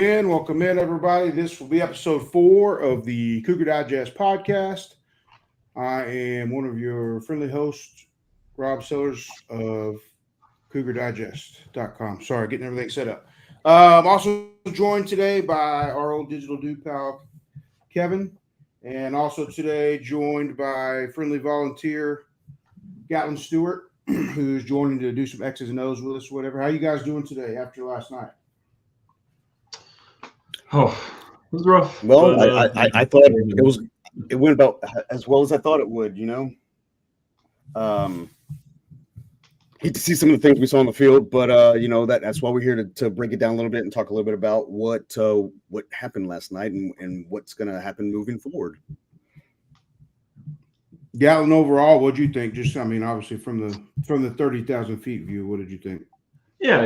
Welcome in, everybody. This will be episode 4 of the Cougar Digest podcast. I am one of your friendly hosts, Rob Sellers of CougarDigest.com. Sorry, getting everything set up. I'm also joined today by our old digital dude pal, Kevin, and also today joined by friendly volunteer, Gatlin Stewart, who's joining to do some X's and O's with us, whatever. How you guys doing today after last night? Oh, it was rough. Well, I thought it went about as well as I thought it would. Hate to see some of the things we saw on the field, but that's why we're here to break it down a little bit and talk a little bit about what happened last night and what's going to happen moving forward. Gatlin, overall, what did you think? Obviously from the 30,000 feet view, what did you think? Yeah,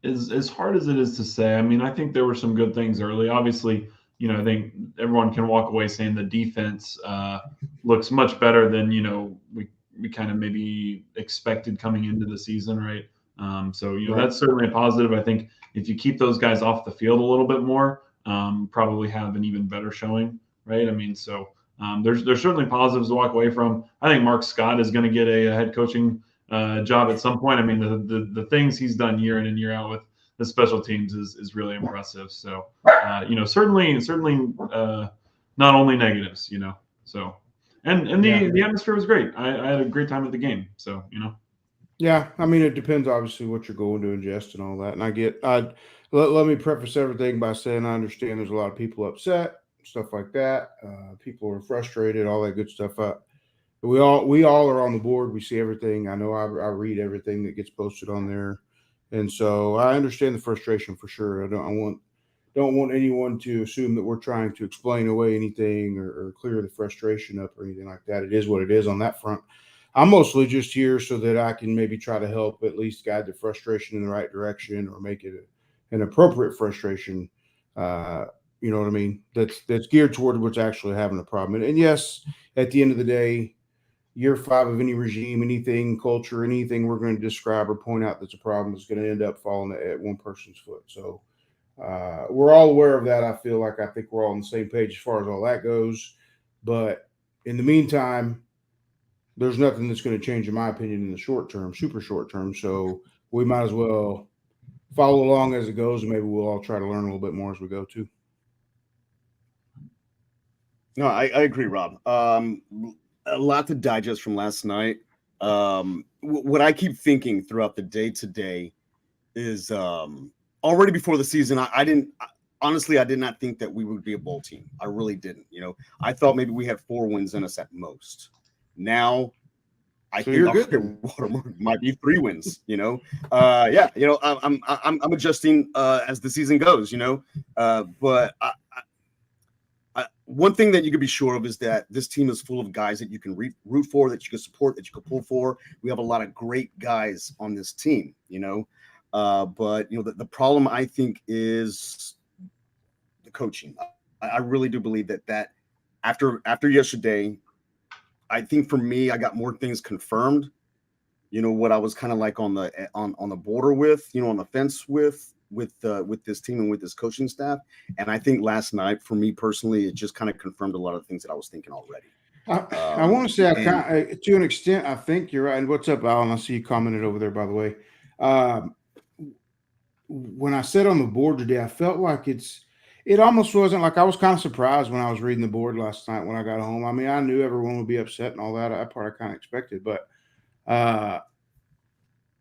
as hard as it is to say, I think there were some good things early. Obviously, I think everyone can walk away saying the defense looks much better than, we kind of maybe expected coming into the season, right? Right. That's certainly a positive. I think if you keep those guys off the field a little bit more, probably have an even better showing, right? There's certainly positives to walk away from. I think Mark Scott is going to get a head coaching job at some point. The things he's done year in and year out with the special teams is really impressive. So, certainly not only negatives, so, and the atmosphere was great. I had a great time at the game. So, Yeah. It depends obviously what you're going to ingest and all that. And let me preface everything by saying, I understand there's a lot of people upset, stuff like that. People are frustrated, all that good stuff. We all are on the board. We see everything. I know I read everything that gets posted on there, and so I understand the frustration for sure. I don't want anyone to assume that we're trying to explain away anything or clear the frustration up or anything like that. It is what it is on that front. I'm mostly just here so that I can maybe try to help at least guide the frustration in the right direction or make it an appropriate frustration. You know what I mean? That's geared toward what's actually having a problem. And yes, at the end of the day, year 5 of any regime, anything, culture, anything we're going to describe or point out that's a problem is going to end up falling at one person's foot. So we're all aware of that. I think we're all on the same page as far as all that goes. But in the meantime, there's nothing that's going to change, in my opinion, in the short term, super short term. So we might as well follow along as it goes, and maybe we'll all try to learn a little bit more as we go too. No, I agree, Rob. A lot to digest from last night. What I keep thinking throughout the day today is already before the season, I did not think that we would be a bowl team. I really didn't. I thought maybe we had 4 wins in us at most. Now I think Watermark might be 3 wins. I'm adjusting as the season goes. But one thing that you can be sure of is that this team is full of guys that you can root for, that you can support, that you can pull for. We have a lot of great guys on this team, but the problem I think is the coaching. I really do believe that after yesterday, I think for me, I got more things confirmed. What I was kind of like on the border with, on the fence with this team and with this coaching staff. And I think last night, for me personally, it just kind of confirmed a lot of things that I was thinking already. I want to say, to an extent, I think you're right. And what's up, Alan? I see you commented over there, by the way. When I said on the board today, I felt like it almost wasn't like I was kind of surprised when I was reading the board last night when I got home. I knew everyone would be upset and all that. That part I kind of expected, but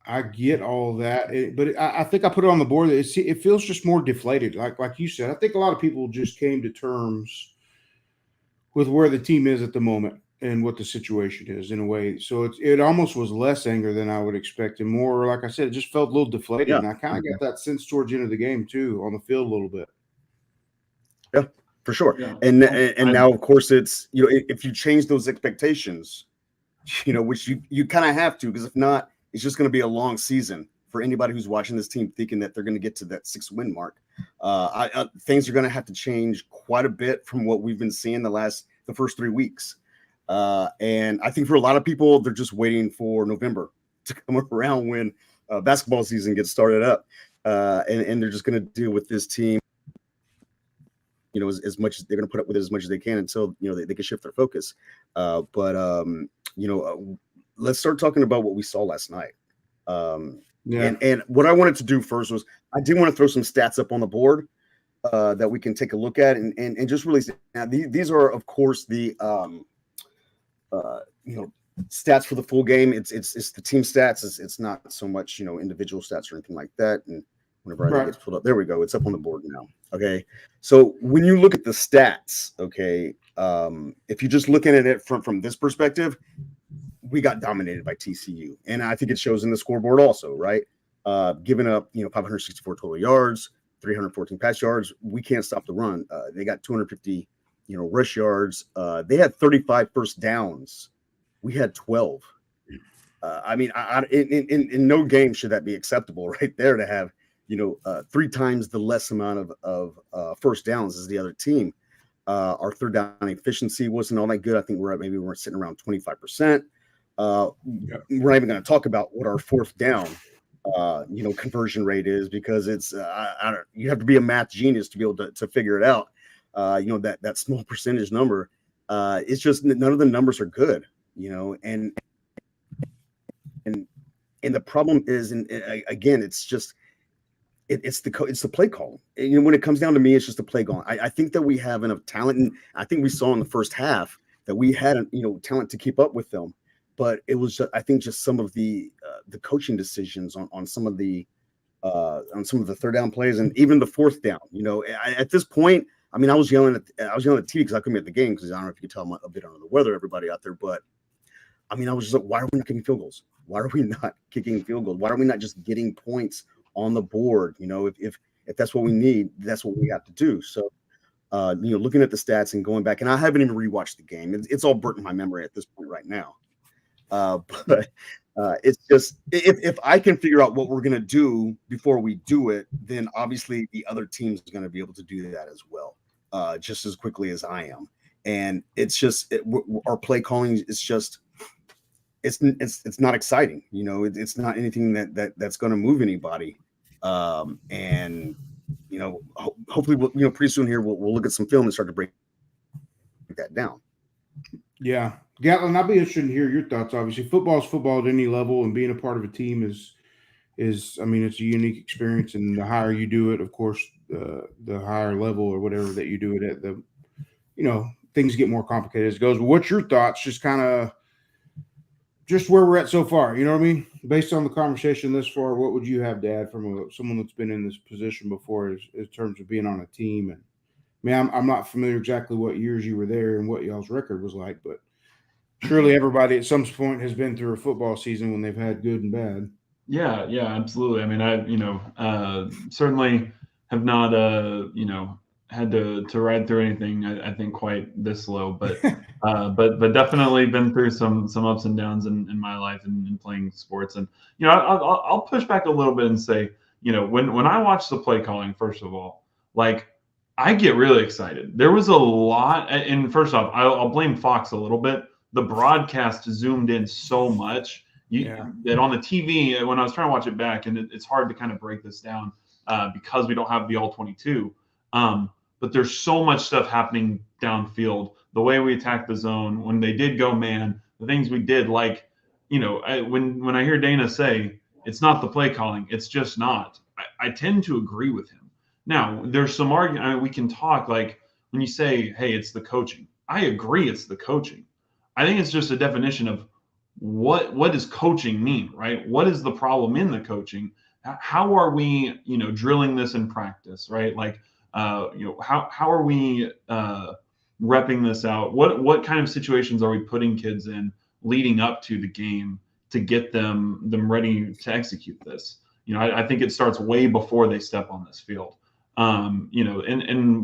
I get all that. I think I put it on the board. It feels just more deflated. Like you said, I think a lot of people just came to terms with where the team is at the moment and what the situation is in a way. So it almost was less anger than I would expect, and more, like I said, it just felt a little deflated. Yeah. And I kind of got that sense towards the end of the game too, on the field a little bit. Yeah, for sure. Yeah. And now, of course, it's, if you change those expectations, which you kind of have to, because if not, it's just going to be a long season for anybody who's watching this team thinking that they're going to get to that 6-win mark. Things are going to have to change quite a bit from what we've been seeing the first 3 weeks. And I think for a lot of people, they're just waiting for November to come around when basketball season gets started up. and they're just going to deal with this team, as much as they're going to put up with it as much as they can until they can shift their focus. Let's start talking about what we saw last night. And what I wanted to do first was I did want to throw some stats up on the board that we can take a look at and just really now, these are of course the stats for the full game. It's the team stats. It's not so much individual stats or anything like that. And whenever I get pulled up, there we go. It's up on the board now. Okay, so when you look at the stats, okay, if you're just looking at it from this perspective, we got dominated by TCU, and I think it shows in the scoreboard also, right? Giving up 564 total yards, 314 pass yards. We can't stop the run. They got 250 rush yards. They had 35 first downs. We had 12. In no game should that be acceptable right there to have 3 times the less amount of first downs as the other team. Our third down efficiency wasn't all that good. I think we're sitting around 25%. We're not even going to talk about what our fourth down conversion rate is, because it's you have to be a math genius to be able to figure it out. That small percentage number. It's just none of the numbers are good. And the problem is, and again, it's just it's the play call. When it comes down to me, it's just the play call. I think that we have enough talent, and I think we saw in the first half that we had talent to keep up with them. But it was I think just some of the coaching decisions on some of the third down plays, and even the fourth down. At this point, I was yelling at T because I couldn't be at the game, because I don't know if you could tell I'm a bit under the weather, everybody out there. But I was just like, why are we not kicking field goals? Why are we not kicking field goals? Why are we not just getting points on the board? If that's what we need, that's what we have to do. So, looking at the stats and going back, and I haven't even rewatched the game. It's all burnt in my memory at this point right now. But it's just if I can figure out what we're going to do before we do it, then obviously the other team's going to be able to do that as well, just as quickly as I am. And it's just our play calling is just it's not exciting. It's not anything that's going to move anybody. And hopefully we'll pretty soon here we'll look at some film and start to break that down. Yeah. Gatlin, I'd be interested in hear your thoughts. Obviously, football is football at any level, and being a part of a team is it's a unique experience. And the higher you do it, of course, the higher level or whatever that you do it at, the things get more complicated as it goes. But what's your thoughts? Just kind of just where we're at so far. You know what I mean? Based on the conversation this far, what would you have to add from someone that's been in this position before, in terms of being on a team? And I'm not familiar exactly what years you were there and what y'all's record was like, but surely everybody at some point has been through a football season when they've had good and bad. Yeah, absolutely. I certainly have not, had to ride through anything, I think, quite this slow, but but definitely been through some ups and downs in my life and playing sports. And I'll push back a little bit and say, when I watch the play calling, first of all, like, I get really excited. There was a lot, and first off, I'll blame Fox a little bit. The broadcast zoomed in so much that on the TV, when I was trying to watch it back, and it's hard to kind of break this down because we don't have the all 22. But there's so much stuff happening downfield. The way we attacked the zone, when they did go man, the things we did, like, when I hear Dana say it's not the play calling, it's just not. I tend to agree with him. Now, there's some argument. We can talk, like, when you say, hey, it's the coaching. I agree, it's the coaching. I think it's just a definition of what does coaching mean, right? What is the problem in the coaching? How are we, drilling this in practice, right? Like, how are we repping this out? What kind of situations are we putting kids in leading up to the game to get them ready to execute this? I think it starts way before they step on this field. And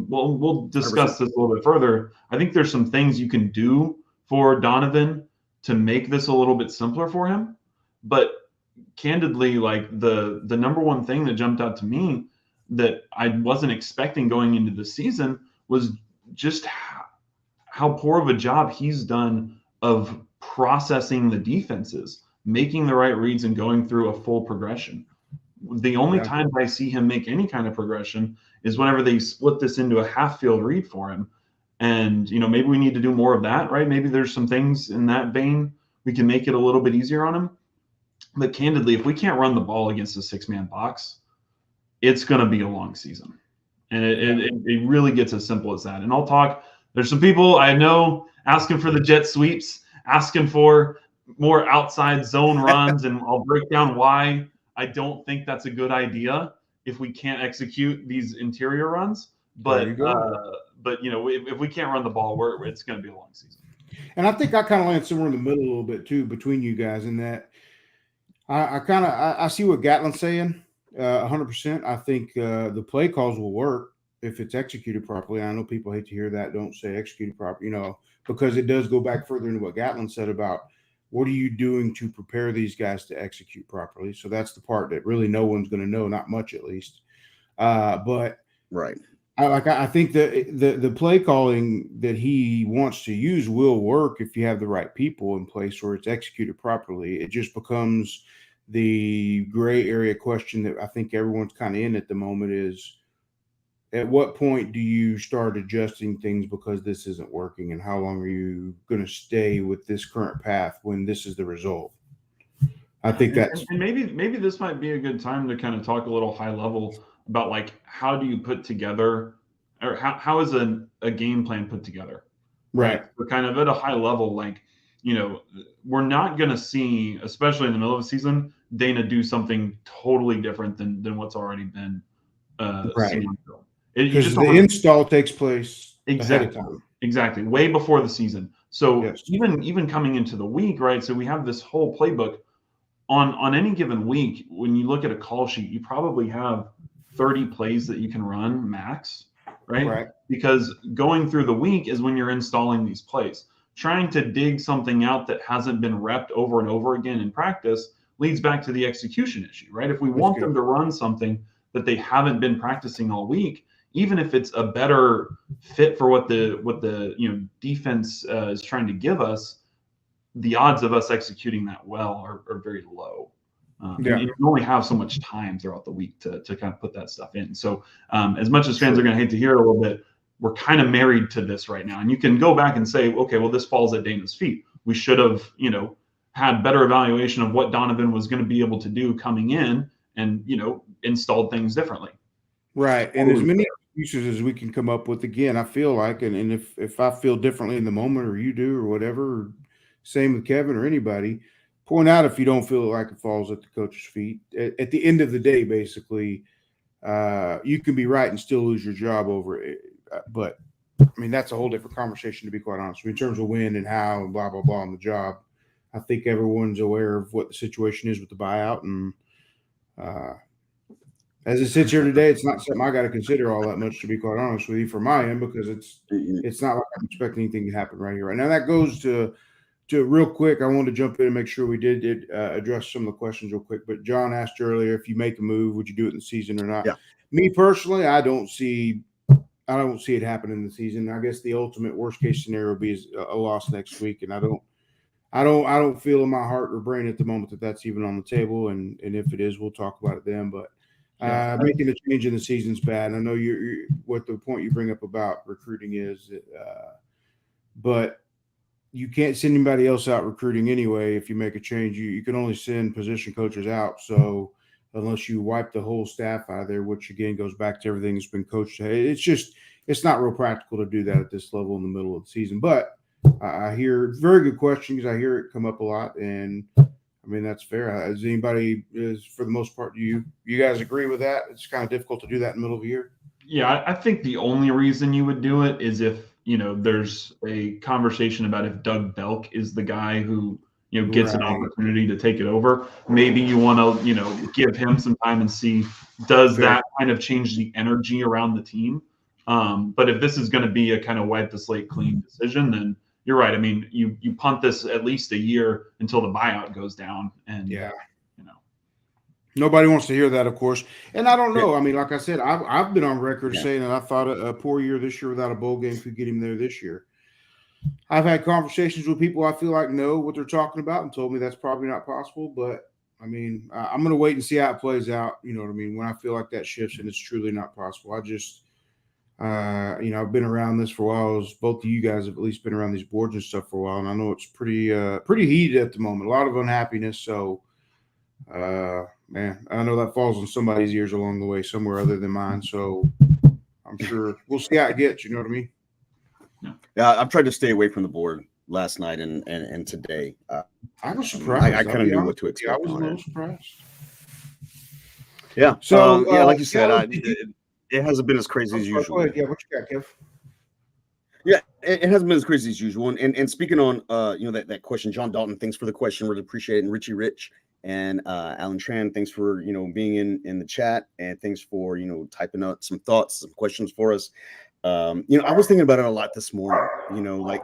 we'll discuss this a little bit further. I think there's some things you can do for Donovan to make this a little bit simpler for him. But candidly, like, the number one thing that jumped out to me that I wasn't expecting going into the season was just how poor of a job he's done of processing the defenses, making the right reads and going through a full progression. The only Yeah. time I see him make any kind of progression is whenever they split this into a half field read for him. And, maybe we need to do more of that, right? Maybe there's some things in that vein we can make it a little bit easier on him. But candidly, if we can't run the ball against a 6-man box, it's going to be a long season. And it really gets as simple as that. And there's some people I know asking for the jet sweeps, asking for more outside zone runs, and I'll break down why I don't think that's a good idea if we can't execute these interior runs. There you But go. if we can't run the ball, it's going to be a long season. And I think I kind of land somewhere in the middle a little bit too between you guys in that I see what Gatlin's saying 100%. I think the play calls will work if it's executed properly. I know people hate to hear that. Don't say executed properly, because it does go back further into what Gatlin said about what are you doing to prepare these guys to execute properly. So that's the part that really no one's going to know, not much at least. But Right. I think the play calling that he wants to use will work if you have the right people in place or it's executed properly. It just becomes the gray area question that I think everyone's kind of in at the moment is at what point do you start adjusting things because this isn't working, and how long are you going to stay with this current path when this is the result? I think that's and maybe this might be a good time to kind of talk a little high level about like how do you put together or how is a game plan put together, right. So kind of at a high level, like we're not going to see, especially in the middle of the season, Dana do something totally different than what's already been Right. seen. Because the install takes place ahead of time. Exactly, way before the season. So Yes. even coming into the week, right? So we have this whole playbook. On any given week, when you look at a call sheet, you probably have 30 plays that you can run max, right? Right. Because going through the week is when you're installing these plays. Trying to dig something out that hasn't been repped over and over again in practice leads back to the execution issue, right? If we want them to run something that they haven't been practicing all week, even if it's a better fit for what the defense is trying to give us, the odds of us executing that well are very low. And you only have so much time throughout the week to kind of put that stuff in. So as much as fans are going to hate to hear it a little bit, we're kind of married to this right now. And you can go back and say, okay, well, this falls at Dana's feet. We should have, had better evaluation of what Donovan was going to be able to do coming in and, installed things differently. Right. And as many excuses as we can come up with, again, I feel like, and if I feel differently in the moment or you do or whatever, same with Kevin or anybody, point out if you don't feel like it falls at the coach's feet. At the end of the day, basically, you can be right and still lose your job over it. But, I mean, that's a whole different conversation, to be quite honest. In terms of when and how and blah, blah, blah on the job, I think everyone's aware of what the situation is with the buyout. And as it sits here today, it's not something I got to consider all that much, to be quite honest with you, from my end, because it's not like I'm expecting anything to happen right here. Right now, that goes to real quick. I wanted to jump in and make sure we did address some of the questions real quick. But John asked earlier, if you make a move, would you do it in the season or not? Yeah. Me personally, I don't see it happening in the season. I guess the ultimate worst case scenario would be a loss next week, and I don't feel in my heart or brain at the moment that that's even on the table. And if it is, we'll talk about it then. But making a change in the season's bad. And I know you're what the point you bring up about recruiting is, but you can't send anybody else out recruiting anyway. If you make a change, you can only send position coaches out. So unless you wipe the whole staff out of there, which again goes back to everything that's been coached, it's not real practical to do that at this level in the middle of the season. But I hear very good questions. I hear it come up a lot, and I mean, that's fair. Does anybody, for the most part, do you guys agree with that? It's kind of difficult to do that in the middle of the year. Yeah, I think the only reason you would do it is if, there's a conversation about if Doug Belk is the guy who, gets an opportunity to take it over. Maybe you want to, give him some time and see, does that kind of change the energy around the team? But if this is going to be a kind of wipe the slate clean decision, then you're right. I mean, you punt this at least a year until the buyout goes down. And nobody wants to hear that, of course. And I don't know. I mean, like I said, I've been on record saying that I thought a poor year this year without a bowl game could get him there this year. I've had conversations with people I feel like know what they're talking about and told me that's probably not possible. But I mean, I'm going to wait and see how it plays out. You know what I mean? When I feel like that shifts and it's truly not possible, I just, I've been around this for a while. As both of you guys have at least been around these boards and stuff for a while, and I know it's pretty heated at the moment. A lot of unhappiness. So, man, I know that falls on somebody's ears along the way, somewhere other than mine. So, I'm sure we'll see how it gets. You know what I mean? Yeah, I've tried to stay away from the board last night and today. I was surprised. I kind of knew what to expect. I was a little surprised. Yeah. So, yeah, like you said, it hasn't been as crazy as usual. Go ahead. Yeah, what you got, Kev? Yeah, it hasn't been as crazy as usual. And speaking on, that question, John Dalton, thanks for the question. Really appreciate it. And Richie Rich and Alan Tran, thanks for, being in the chat, and thanks for, typing out some thoughts, some questions for us. I was thinking about it a lot this morning, like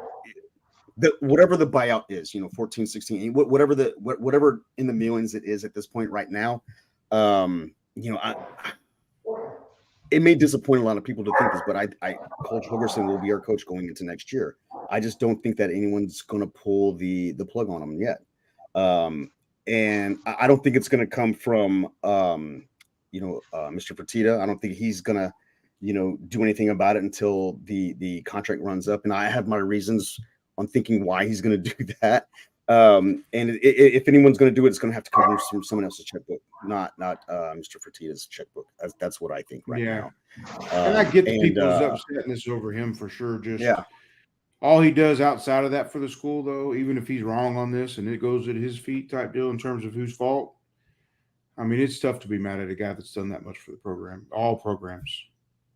whatever the buyout is, 14, 16, whatever in the millions it is at this point right now. It may disappoint a lot of people to think this, but Coach Hogerson will be our coach going into next year. I just don't think that anyone's going to pull the plug on him yet. And I don't think it's going to come from, Mr. Fertitta. I don't think he's going to, do anything about it until the contract runs up. And I have my reasons on thinking why he's going to do that. And if anyone's going to do it, it's going to have to come from someone else's checkbook, not Mr. Fertitta's checkbook. That's what I think right now. And I get the people's upsetness over him for sure. Just all he does outside of that for the school, though, even if he's wrong on this and it goes at his feet type deal in terms of whose fault. I mean, it's tough to be mad at a guy that's done that much for the program, all programs.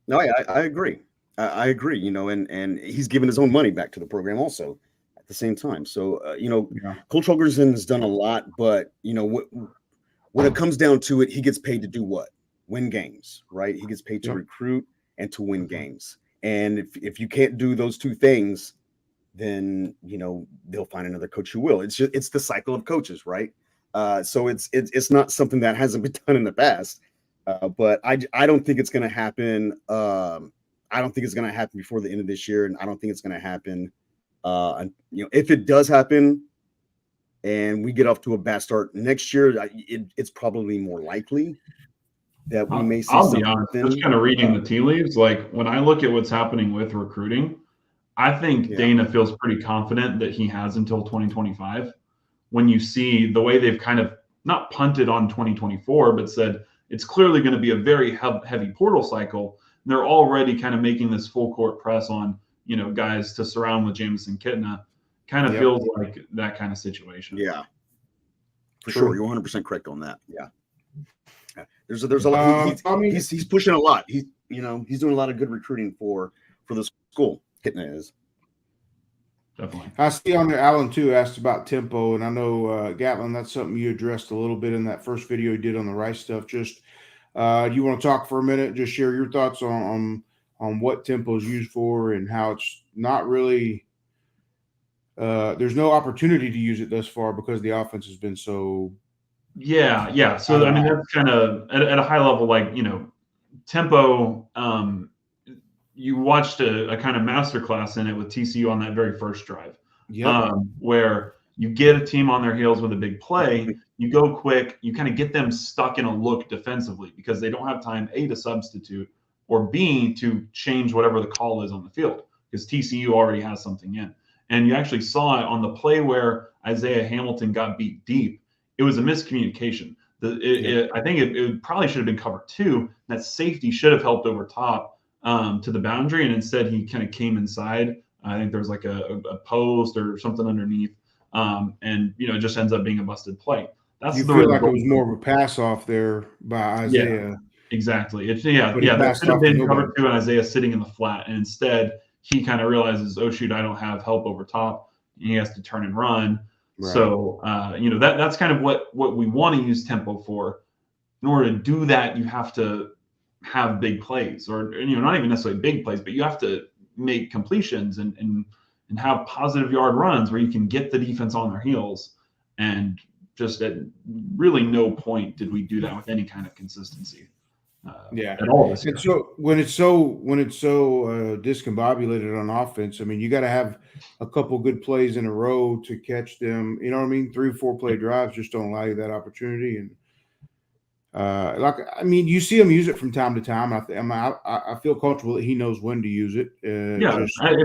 No, I agree. I agree, and he's given his own money back to the program also at the same time. So, Coach Hogerson has done a lot, but, when it comes down to it, he gets paid to do what? Win games, right? He gets paid to recruit and to win games. And if you can't do those two things, then, they'll find another coach who will. It's the cycle of coaches, right? So it's not something that hasn't been done in the past. But I don't think it's going to happen. I don't think it's going to happen before the end of this year, and I don't think it's going to happen. If it does happen, and we get off to a bad start next year, it's probably more likely that we may see something. I'll be honest, just kind of reading the tea leaves. Like when I look at what's happening with recruiting, I think Dana feels pretty confident that he has until 2025. When you see the way they've kind of not punted on 2024, but said it's clearly going to be a very heavy portal cycle. And they're already kind of making this full court press on, guys to surround with Jamison Kitna. Kind of feels like that kind of situation. Yeah, for sure. You're 100% correct on that. Yeah. There's a lot. He's pushing a lot. He's doing a lot of good recruiting for the school. Kitna is. Definitely. I see on there, Alan too asked about tempo, and I know Gatlin, that's something you addressed a little bit in that first video you did on the Rice stuff. Just do you want to talk for a minute? Just share your thoughts on what tempo is used for and how it's not really. There's no opportunity to use it thus far because the offense has been so. Yeah. So I mean, that's kind of at a high level, like tempo. You watched a kind of masterclass in it with TCU on that very first drive, where you get a team on their heels with a big play, you go quick, you kind of get them stuck in a look defensively because they don't have time, A, to substitute, or B, to change whatever the call is on the field because TCU already has something in. And you actually saw it on the play where Isaiah Hamilton got beat deep. It was a miscommunication. I think it probably should have been cover two. That safety should have helped over top to the boundary, and instead he kind of came inside. I think there was like a post or something underneath, and it just ends up being a busted play. That's you feel like it was more of a pass off there by Isaiah. Yeah, exactly. That should have been cover two and Isaiah sitting in the flat, and instead he kind of realizes, oh shoot, I don't have help over top. And he has to turn and run. Right. So that's kind of what we want to use tempo for. In order to do that, you have to have big plays, or not even necessarily big plays, but you have to make completions and have positive yard runs where you can get the defense on their heels. And just at really no point did we do that with any kind of consistency. Yeah. at all this year. And so when it's so discombobulated on offense, I mean, you got to have a couple good plays in a row to catch them. You know what I mean? 3 or 4 play drives just don't allow you that opportunity. And you see him use it from time to time. I feel comfortable that he knows when to use it. It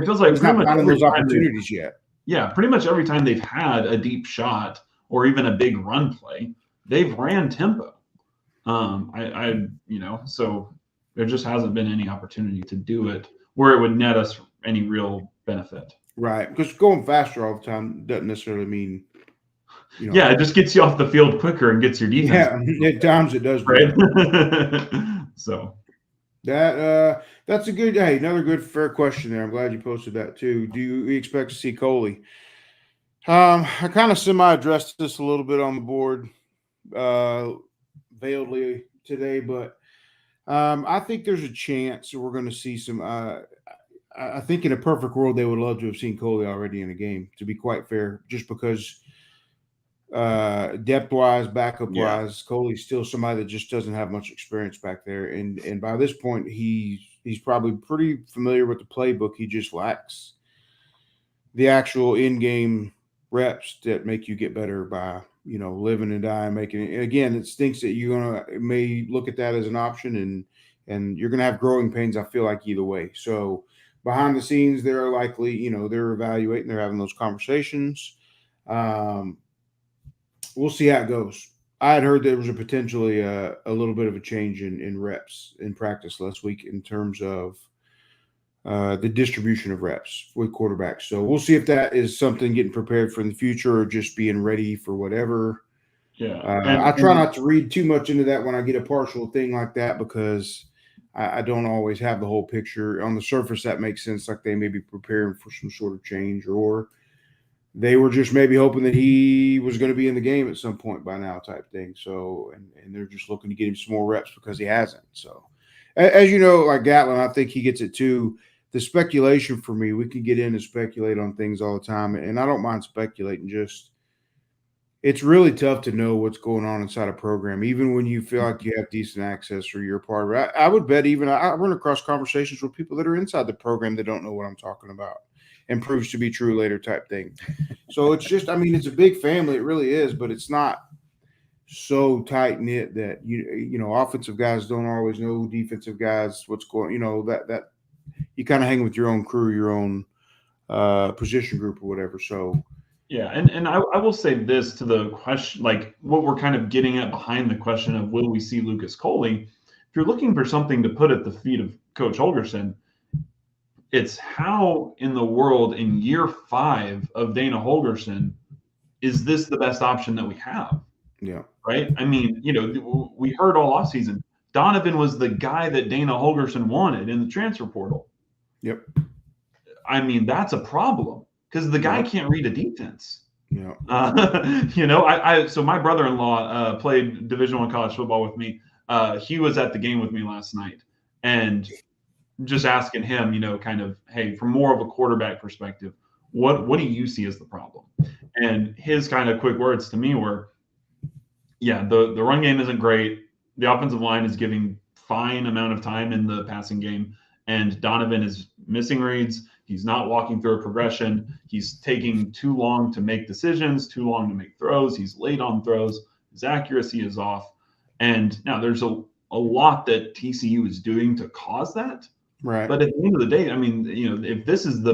feels like he's pretty not much finding every those time opportunities yet. Yeah, pretty much every time they've had a deep shot or even a big run play, they've ran tempo. So there just hasn't been any opportunity to do it where it would net us any real benefit. Right, because going faster all the time doesn't necessarily mean, Yeah, it just gets you off the field quicker and gets your defense. Yeah, at times it does. Right. So that's a good. Hey, another good fair question there. I'm glad you posted that too. Do you expect to see Coley? I kind of semi-addressed this a little bit on the board, veiledly today, but I think there's a chance we're going to see some. I think in a perfect world, they would love to have seen Coley already in a game, to be quite fair, just because depth-wise, backup-wise, Coley's still somebody that just doesn't have much experience back there. And by this point, he's probably pretty familiar with the playbook. He just lacks the actual in-game reps that make you get better by, living and dying, making it. And again, it stinks that you're may look at that as an option and you're going to have growing pains, I feel like, either way. So behind the scenes, they're likely, they're evaluating, they're having those conversations. We'll see how it goes. I had heard there was potentially a little bit of a change in reps in practice last week in terms of the distribution of reps with quarterbacks. So we'll see if that is something getting prepared for the future or just being ready for whatever. Yeah. I try not to read too much into that when I get a partial thing like that because I don't always have the whole picture. On the surface, that makes sense, like they may be preparing for some sort of change, or they were just maybe hoping that he was going to be in the game at some point by now type thing. So, and they're just looking to get him some more reps because he hasn't. So, as you know, like Gatlin, I think he gets it too. The speculation for me, we can get in and speculate on things all the time, and I don't mind speculating. Just it's really tough to know what's going on inside a program, even when you feel like you have decent access or you're a part of it. I would bet even I run across conversations with people that are inside the program that don't know what I'm talking about and proves to be true later type thing. So it's just, it's a big family. It really is, but it's not so tight knit that offensive guys don't always know defensive guys what's going. That you kind of hang with your own crew, your own position group or whatever. So. Yeah, and I will say this to the question, like what we're kind of getting at behind the question of will we see Lucas Coley? If you're looking for something to put at the feet of Coach Holgorsen, it's how in the world in year 5 of Dana Holgorsen is this the best option that we have? Yeah. Right? I mean, we heard all offseason, Donovan was the guy that Dana Holgorsen wanted in the transfer portal. Yep. I mean, that's a problem. Because the guy can't read a defense. Yeah. So my brother-in-law played Division I college football with me. He was at the game with me last night, and just asking him, kind of, hey, from more of a quarterback perspective, what do you see as the problem? And his kind of quick words to me were, yeah, the run game isn't great. The offensive line is giving fine amount of time in the passing game, and Donovan is missing reads. He's not walking through a progression. He's taking too long to make decisions, too long to make throws. He's late on throws. His accuracy is off. And now there's a lot that TCU is doing to cause that. Right. But at the end of the day, if this is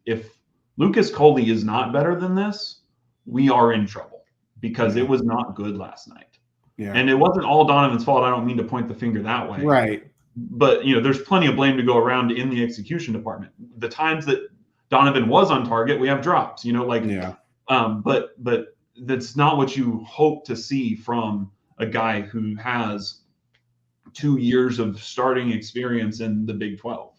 if Lucas Coley is not better than this, we are in trouble because it was not good last night. Yeah. And it wasn't all Donovan's fault. I don't mean to point the finger that way. Right. But there's plenty of blame to go around in the execution department. The times that Donovan was on target, we have drops. But that's not what you hope to see from a guy who has 2 years of starting experience in the Big 12.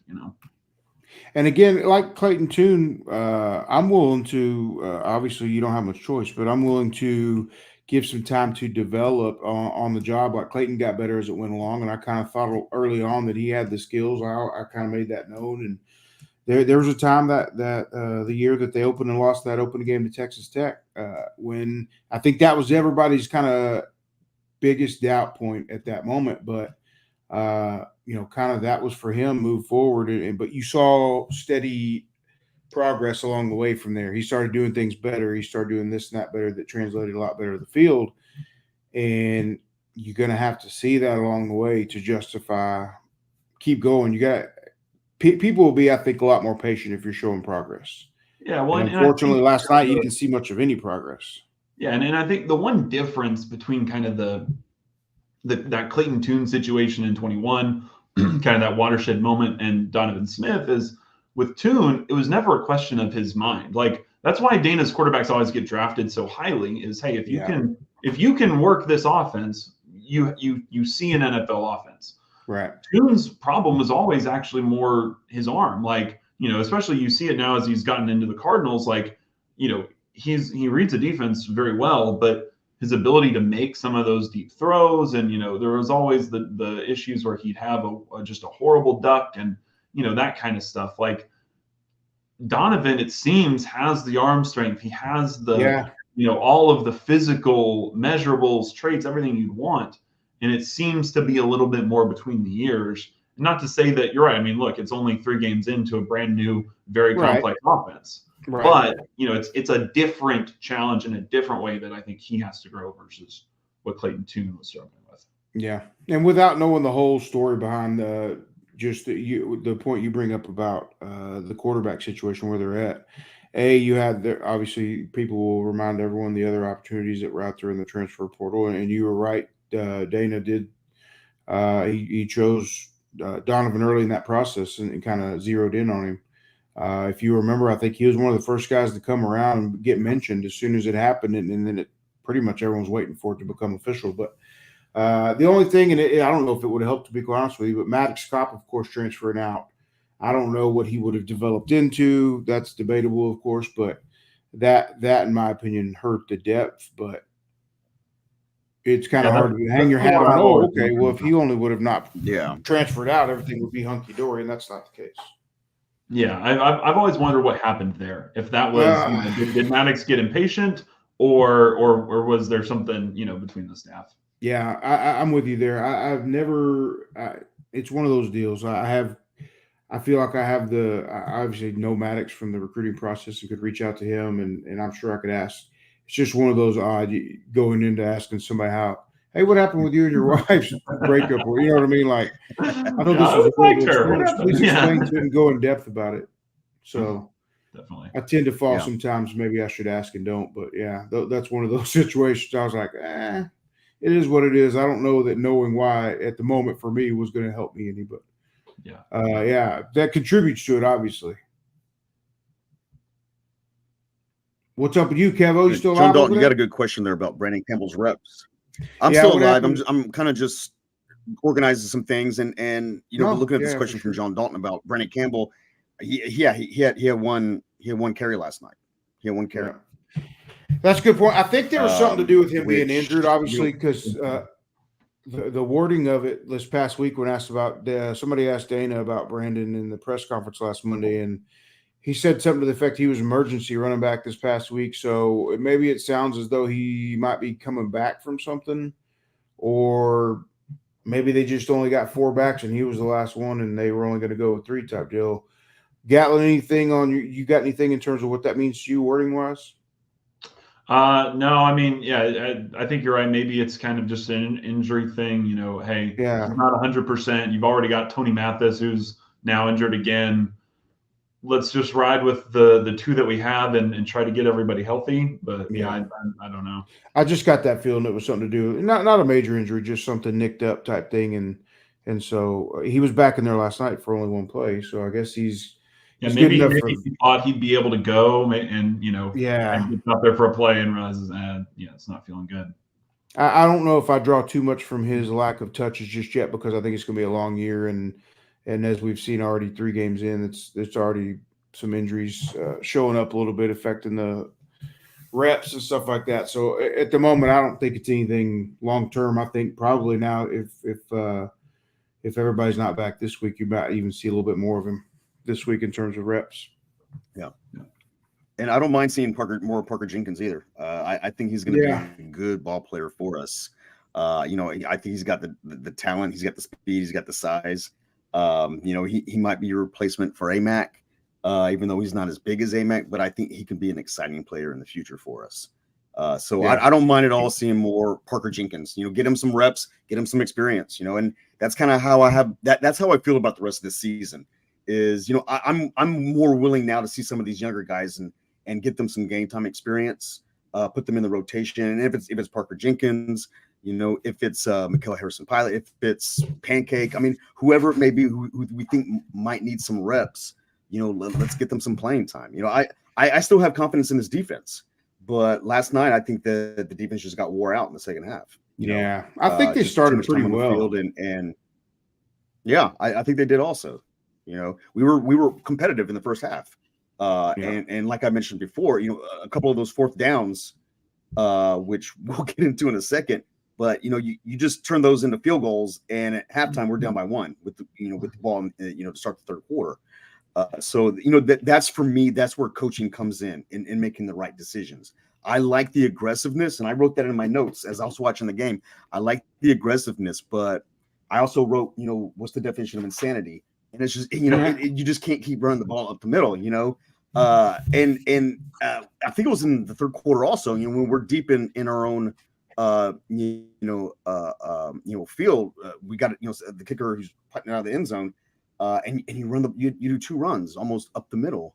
And again, like Clayton Tune, I'm willing to. Obviously, you don't have much choice, but I'm willing to give some time to develop on the job. Like Clayton got better as it went along, and I kind of thought early on that he had the skills. I kind of made that known, and there was a time that the year that they opened and lost that opening game to Texas Tech, when I think that was everybody's kind of biggest doubt point at that moment. But kind of that was for him move forward. But you saw steady progress along the way from there. He started doing things better. He started doing this and that better that translated a lot better to the field. And you're going to have to see that along the way to justify keep going. You got people will be, I think, a lot more patient if you're showing progress. Yeah, well, and and I unfortunately, think, last night you didn't see much of any progress. yeah, and I think the one difference between kind of that Clayton Tune situation in 21, kind of that watershed moment, and Donovan Smith is with Tune, it was never a question of his mind. Like that's why Dana's quarterbacks always get drafted so highly. Is hey, if you can work this offense, you see an NFL offense. Right. Tune's problem was always actually more his arm. Like, especially you see it now as he's gotten into the Cardinals, like, he reads the defense very well, but his ability to make some of those deep throws and, there was always the issues where he'd have just a horrible duck and, that kind of stuff. Like Donovan, it seems, has the arm strength. He has all of the physical measurables, traits, everything you'd want. And it seems to be a little bit more between the ears. Not to say that you're right. I mean, look, it's only 3 games into a brand new, very complex offense. Right. But, it's a different challenge in a different way that I think he has to grow versus what Clayton Tune was struggling with. Yeah. And without knowing the whole story behind the point you bring up about the quarterback situation where they're at, you had obviously people will remind everyone the other opportunities that were out there in the transfer portal. And you were right. Dana did. He chose Donovan early in that process and kind of zeroed in on him. If you remember, I think he was one of the first guys to come around and get mentioned as soon as it happened, and then pretty much everyone's waiting for it to become official. But the only thing, and I don't know if it would have helped, to be quite honest with you, but Maddox Kopp, of course, transferring out. I don't know what he would have developed into. That's debatable, of course, but that in my opinion hurt the depth. But it's kind of hard to hang your hat on. Oh, okay. Well, if he only would have not transferred out, everything would be hunky dory, and that's not the case. Yeah, I've always wondered what happened there. If that was did Maddox get impatient, or was there something between the staff? Yeah, I'm with you there. I've never. It's one of those deals. I feel like I obviously know Maddox from the recruiting process and could reach out to him, and I'm sure I could ask. It's just one of those going into asking somebody hey, what happened with you and your wife's breakup? Or, you know what I mean? Like, I know this was a experience. Please explain to it and go in depth about it. So definitely, I tend to fall sometimes. Maybe I should ask and don't, but yeah, that's one of those situations. I was like, it is what it is. I don't know that knowing why at the moment for me was going to help me any, but that contributes to it, obviously. What's up with you, Kevo? You still John alive? Dalton, you got a good question there about Brandon Campbell's reps. I'm still alive. I'm kind of just organizing some things and looking at this question from John Dalton about Brandon Campbell. He had one carry last night. He had one carry. Yeah. That's a good point. I think there was something to do with him being injured, obviously, because the wording of it this past week when asked about somebody asked Dana about Brandon in the press conference last Monday, and he said something to the effect he was emergency running back this past week. So maybe it sounds as though he might be coming back from something, or maybe they just only got 4 backs and he was the last one and they were only going to go with 3 type deal. Gatlin, anything on you got anything in terms of what that means to you wording wise? No, I mean, I think you're right. Maybe it's kind of just an injury thing. Hey, he's not 100%. You've already got Tony Mathis, who's now injured again. Let's just ride with the 2 that we have and try to get everybody healthy. But I don't know. I just got that feeling it was something to do, not a major injury, just something nicked up type thing. And so he was back in there last night for only 1 play. So I guess he's maybe he thought he'd be able to go and get out there for a play and realizes, it's not feeling good. I don't know if I draw too much from his lack of touches just yet, because I think it's going to be a long year. And as we've seen already 3 games in, it's already some injuries showing up a little bit, affecting the reps and stuff like that. So at the moment, I don't think it's anything long term. I think probably now if everybody's not back this week, you might even see a little bit more of him this week in terms of reps. Yeah. And I don't mind seeing Parker Jenkins either. I think he's going to be a good ball player for us. I think he's got the talent, he's got the speed, he's got the size. He might be your replacement for AMAC, even though he's not as big as AMAC, but I think he can be an exciting player in the future for us. I don't mind at all seeing more Parker Jenkins. Get him some reps, get him some experience. And that's kind of how that's how I feel about the rest of this season. Is I'm more willing now to see some of these younger guys and get them some game time experience, put them in the rotation. And if it's Parker Jenkins, if it's Mikael Harrison-Pilot, if it's Pancake, whoever it may be who we think might need some reps, let's get them some playing time. I still have confidence in this defense, but last night I think that the defense just got wore out in the second half. I think they started pretty well. And yeah, I think they did also. We were competitive in the first half. And like I mentioned before, a couple of those fourth downs, which we'll get into in a second, but you just turn those into field goals, and at halftime we're down by 1 with the ball, to start the third quarter. That's for me, that's where coaching comes in making the right decisions. I like the aggressiveness, and I wrote that in my notes as I was watching the game. I like the aggressiveness, but I also wrote, what's the definition of insanity? And it's just, you just can't keep running the ball up the middle, I think it was in the third quarter also, when we're deep in our own, field, we got, the kicker who's putting it out of the end zone, and you do 2 runs almost up the middle,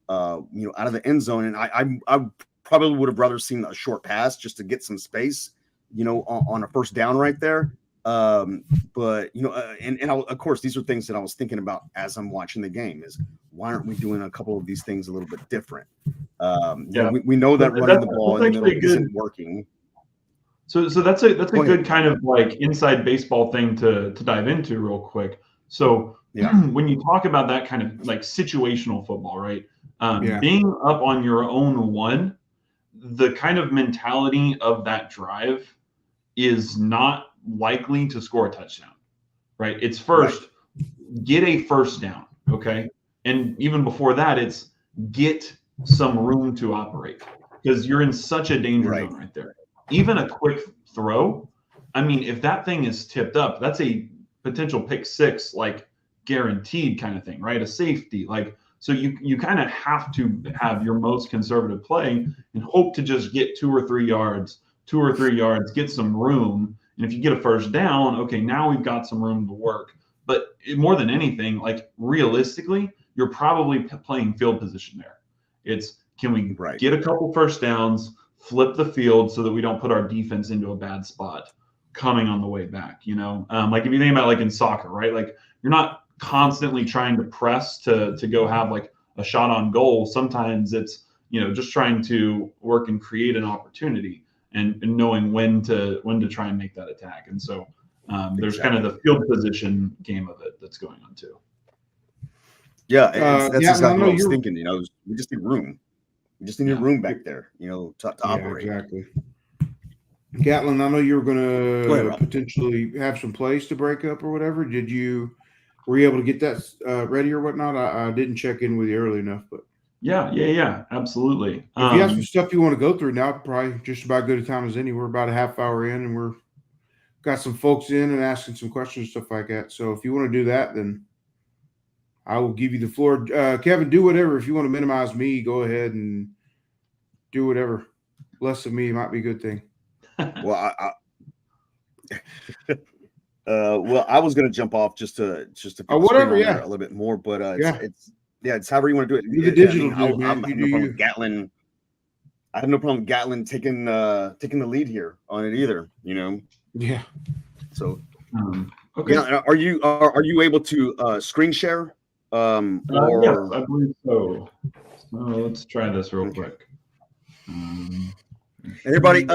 out of the end zone. And I probably would have rather seen a short pass just to get some space, on a first down right there. But of course, these are things that I was thinking about as I'm watching the game is why aren't we doing a couple of these things a little bit different? We know that running the ball in the middle isn't working. So that's a good kind of like inside baseball thing to dive into real quick. So when you talk about that kind of like situational football, right? Being up on your own 1, the kind of mentality of that drive is not likely to score a touchdown, right? It's first get a first down, okay? And even before that, it's get some room to operate because you're in such a danger zone right there. Even a quick throw, if that thing is tipped up, that's a potential pick 6, like guaranteed kind of thing, right? A safety, like, so you kind of have to have your most conservative play and hope to just get 2 or 3 yards, get some room. And if you get a first down, okay, now we've got some room to work. But more than anything, like realistically, you're probably playing field position there. It's can we get a couple first downs, flip the field so that we don't put our defense into a bad spot coming on the way back, like if you think about like in soccer, right? Like you're not constantly trying to press to go have like a shot on goal. Sometimes it's, just trying to work and create an opportunity and knowing when to try and make that attack. And so there's kind of the field position game of it that's going on too. Yeah, that's exactly what I was thinking. We just need room. We just need room back there, to operate. Exactly. Gatlin, I know you were going to potentially have some plays to break up or whatever. Were you able to get that ready or whatnot? I didn't check in with you early enough, but yeah, absolutely. If you have some stuff you want to go through now, probably just about good a time as any. We're about a half hour in, and we're got some folks in and asking some questions, stuff like that. So if you want to do that, then I will give you the floor. Kevin, do whatever. If you want to minimize me, go ahead and do whatever. Less of me might be a good thing. Well, I was going to jump off just to whatever, a little bit more, but it's however you want to do it. The digital I have no problem with Gatlin. I have no problem with Gatlin taking the lead here on it either. Yeah. So, okay. Yeah, are you able to screen share? Yes, I believe so. So let's try this real quick. Everybody,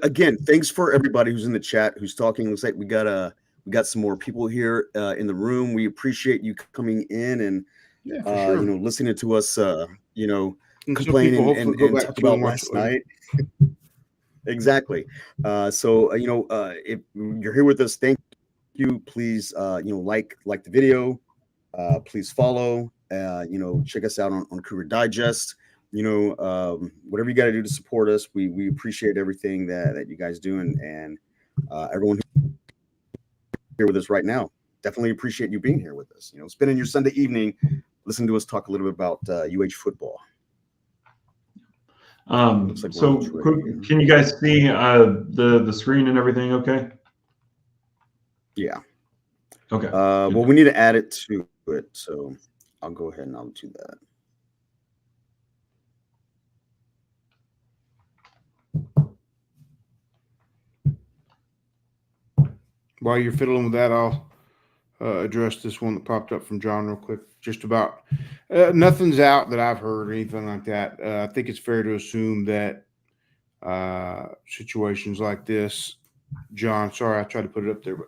again, thanks for everybody who's in the chat, who's talking. Looks like we got some more people here in the room. We appreciate you coming in and listening to us, complain and talk about last night. Exactly. So if you're here with us, thank you. Please, like the video. Please follow. Check us out on Cougar Digest. Whatever you got to do to support us, we appreciate everything that you guys do, and Everyone here with us right now, definitely appreciate you being here with us. Spending your Sunday evening listening to us talk a little bit about football. So can you guys see the screen and everything okay? Yeah. Okay. Well, we need to add it to it, so I'll go ahead and I'll do that. While you're fiddling with that, I'll address this one that popped up from John real quick. Just about nothing's out that I've heard or anything like that. I think it's fair to assume that situations like this, John, sorry, I tried to put it up there, but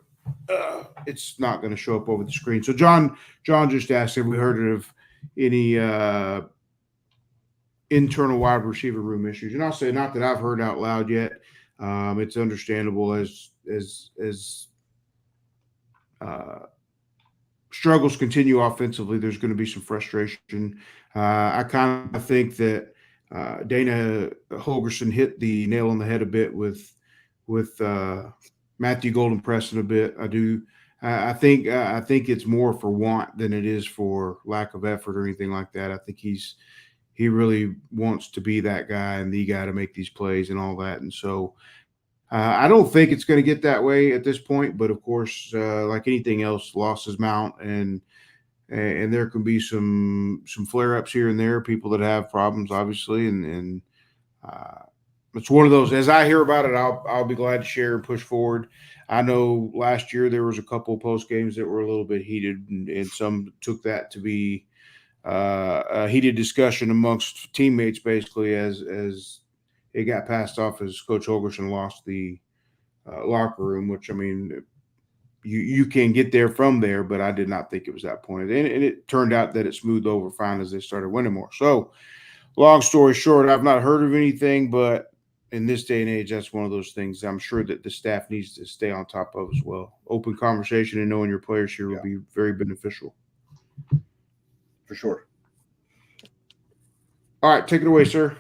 it's not going to show up over the screen. So John just asked, have we heard of any internal wide receiver room issues? And I'll say, not that I've heard out loud yet. It's understandable as struggles continue offensively, there's going to be some frustration. I kind of think that Dana Holgorsen hit the nail on the head a bit with Matthew Golden Preston a bit. I think it's more for want than it is for lack of effort or anything like that. I think he really wants to be that guy and the guy to make these plays and all that. And so I don't think it's going to get that way at this point, but of course, like anything else, losses mount, and there can be some flare-ups here and there, people that have problems, obviously, and it's one of those. As I hear about it, I'll be glad to share and push forward. I know last year there was a couple of post games that were a little bit heated, and some took that to be a heated discussion amongst teammates, basically, as it got passed off as Coach Holgorsen lost the locker room, which, I mean, you can get there from there, but I did not think it was that point. And it turned out that it smoothed over fine as they started winning more. So long story short, I've not heard of anything, but in this day and age, that's one of those things I'm sure that the staff needs to stay on top of as well. Open conversation and knowing your players here will be very beneficial. For sure. All right, take it away, sir.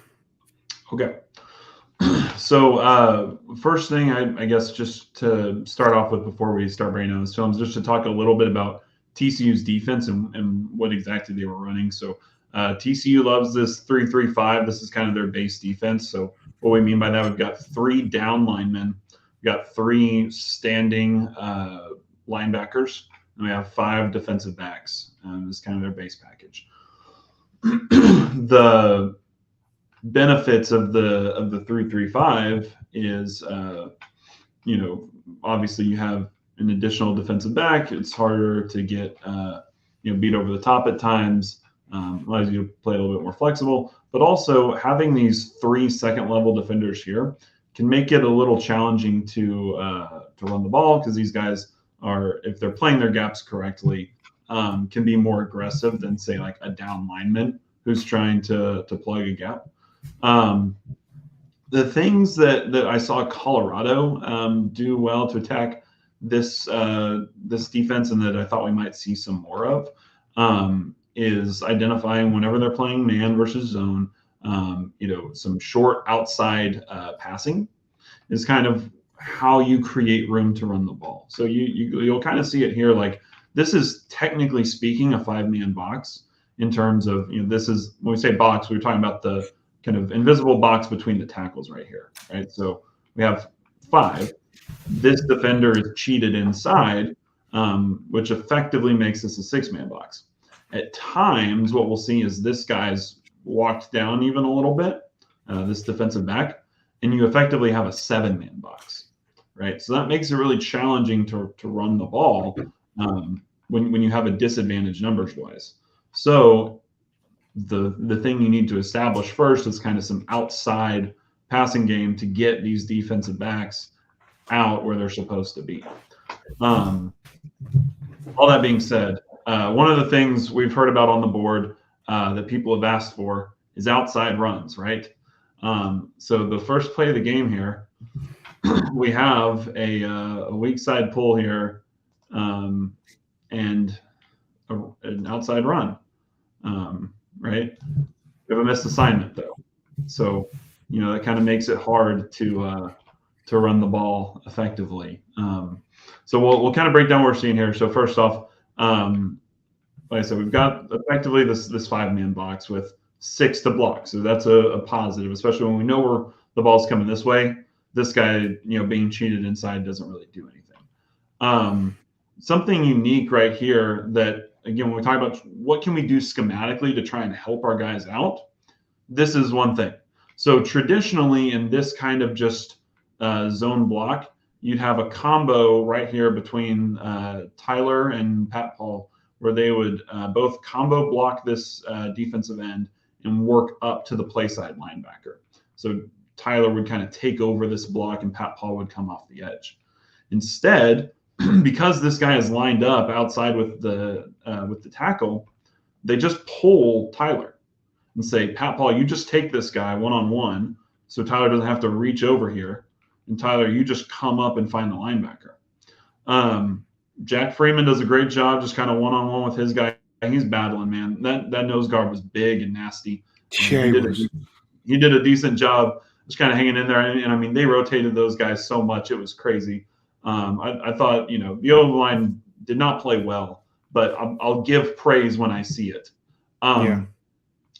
Okay. So first thing, I guess, just to start off with before we start breaking down this film, just to talk a little bit about TCU's defense and what exactly they were running. So TCU loves this 3-3-5. This is kind of their base defense. So what we mean by that, we've got 3 down linemen, we've got 3 standing linebackers, and we have 5 defensive backs. This is kind of their base package. The benefits of the 3-3-5 is obviously you have an additional defensive back. It's harder to get beat over the top at times. Allows you to play a little bit more flexible, but also having these 3 second level defenders here can make it a little challenging to run the ball, because these guys are, if they're playing their gaps correctly, can be more aggressive than, say, like a down lineman who's trying to plug a gap. The things that I saw Colorado do well to attack this defense, and that I thought we might see some more of, is identifying whenever they're playing man versus zone. Some short outside passing is kind of how you create room to run the ball. So you'll kind of see it here. Like, this is technically speaking a 5-man box in terms of, this is, when we say box, we're talking about the kind of invisible box between the tackles right here, right? So we have 5. This defender is cheated inside, which effectively makes this a 6-man box. At times, what we'll see is this guy's walked down even a little bit, this defensive back, and you effectively have a 7-man box, right? So that makes it really challenging to run the ball when you have a disadvantage numbers-wise. So the thing you need to establish first is kind of some outside passing game to get these defensive backs out where they're supposed to be. All that being said, one of the things we've heard about on the board that people have asked for is outside runs, right? So the first play of the game here, we have a weak side pull here and an outside run, right? We have a missed assignment, though. So, that kind of makes it hard to to run the ball effectively. So we'll kind of break down what we're seeing here. So first off, like I said, we've got effectively this 5-man box with 6 to block. So that's a positive, especially when we know where the ball's coming this way. This guy, being cheated inside doesn't really do anything. Something unique right here that, again, when we talk about what can we do schematically to try and help our guys out, this is one thing. So traditionally in this kind of just zone block, you'd have a combo right here between Tyler and Pat Paul, where they would both combo block this defensive end and work up to the play side linebacker. So Tyler would kind of take over this block and Pat Paul would come off the edge. Instead, because this guy is lined up outside with the tackle, they just pull Tyler and say, Pat Paul, you just take this guy one-on-one, so Tyler doesn't have to reach over here. And Tyler, you just come up and find the linebacker. Jack Freeman does a great job just kind of one-on-one with his guy. He's battling, man. That nose guard was big and nasty. He did a decent job just kind of hanging in there. And I mean, they rotated those guys so much. It was crazy. I thought, the O-line did not play well, but I'll give praise when I see it.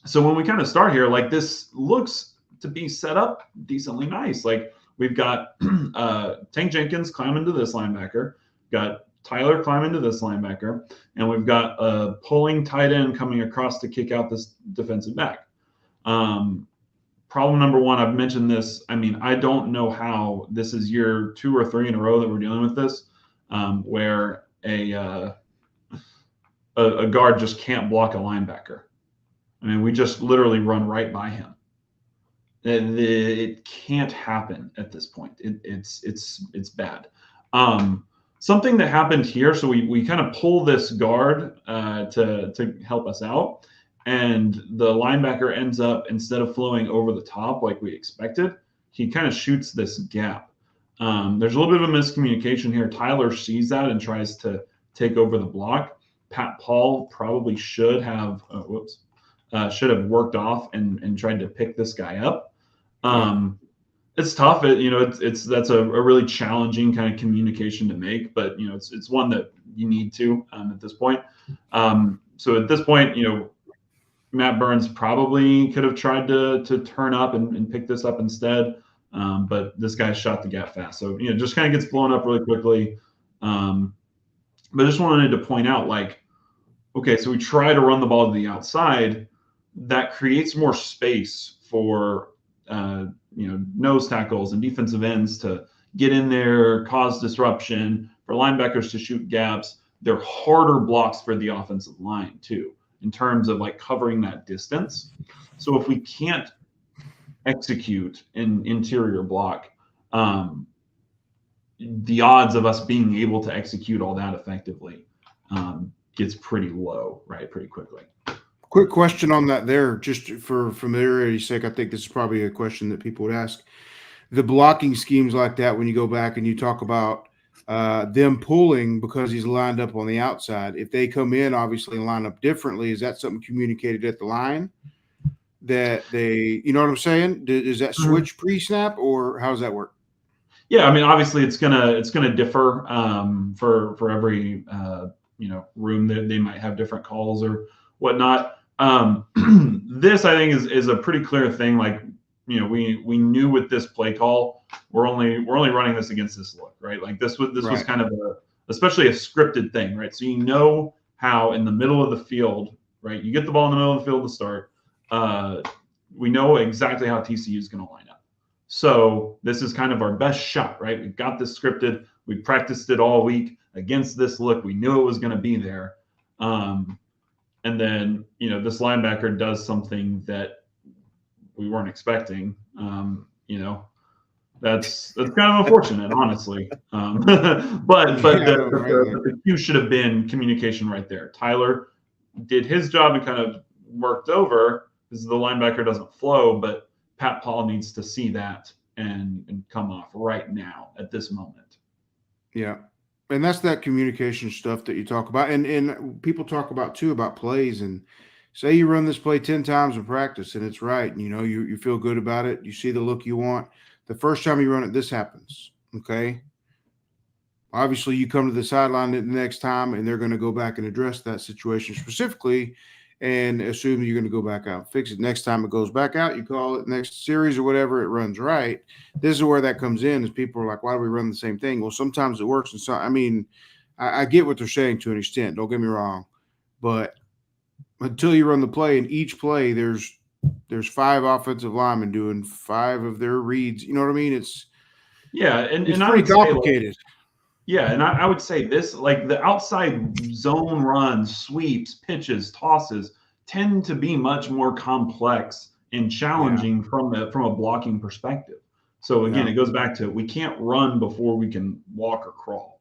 So when we kind of start here, like this looks to be set up decently nice. Like we've got Tank Jenkins climbing to this linebacker, got Tyler climbing to this linebacker, and we've got a pulling tight end coming across to kick out this defensive back. Problem number one, I've mentioned this. I mean, I don't know how this is year 2 or 3 in a row that we're dealing with this, where a guard just can't block a linebacker. I mean, we just literally run right by him. It can't happen at this point. It's bad. Something that happened here, so we kind of pull this guard to help us out, and the linebacker ends up, instead of flowing over the top like we expected, he kind of shoots this gap. There's a little bit of a miscommunication here. Tyler sees that and tries to take over the block. Pat Paul probably should have worked off and tried to pick this guy up. It's tough. That's a really challenging kind of communication to make, but it's one that you need to at this point. So at this point, Matt Burns probably could have tried to turn up and pick this up instead, but this guy shot the gap fast. So just kind of gets blown up really quickly. But I just wanted to point out, like, okay, so we try to run the ball to the outside. That creates more space for nose tackles and defensive ends to get in there, cause disruption, for linebackers to shoot gaps. They're harder blocks for the offensive line too, in terms of like covering that distance. So if we can't execute an interior block, the odds of us being able to execute all that effectively gets pretty low, right, pretty quickly. Quick question on that there, just for familiarity's sake. I think this is probably a question that people would ask. The blocking schemes like that, when you go back and you talk about them pulling because he's lined up on the outside, if they come in, obviously line up differently, is that something communicated at the line that they, you know what I'm saying? Does that switch pre-snap, or how does that work? Yeah, I mean, obviously it's gonna differ for every room that they might have different calls or whatnot. This, I think, is a pretty clear thing. Like, we knew with this play call, we're only running this against this look, right? Like this was kind of especially a scripted thing, right? So how in the middle of the field, right? You get the ball in the middle of the field to start. We know exactly how TCU is going to line up. So this is kind of our best shot, right? We've got this scripted. We practiced it all week against this look. We knew it was going to be there. And then, this linebacker does something that we weren't expecting. That's kind of unfortunate, honestly. But the cue should have been communication right there. Tyler did his job and kind of worked over because the linebacker doesn't flow, but Pat Paul needs to see that and come off right now at this moment. Yeah. And that's that communication stuff that you talk about. And people talk about too, about plays, and say you run this play 10 times in practice and it's right. And, you feel good about it. You see the look you want. The first time you run it, this happens. Okay. Obviously, you come to the sideline the next time, and they're going to go back and address that situation specifically and assume you're going to go back out and fix it. Next time it goes back out, you call it next series or whatever, it runs right. This is where that comes in, is people are like, why do we run the same thing? Well, sometimes it works. And so, I mean, I get what they're saying to an extent. Don't get me wrong. But until you run the play, and each play, there's 5 offensive linemen doing 5 of their reads. You know what I mean? It's and pretty complicated. And I would say this, like the outside zone runs, sweeps, pitches, tosses tend to be much more complex and challenging from a blocking perspective. So again, it goes back to, we can't run before we can walk or crawl.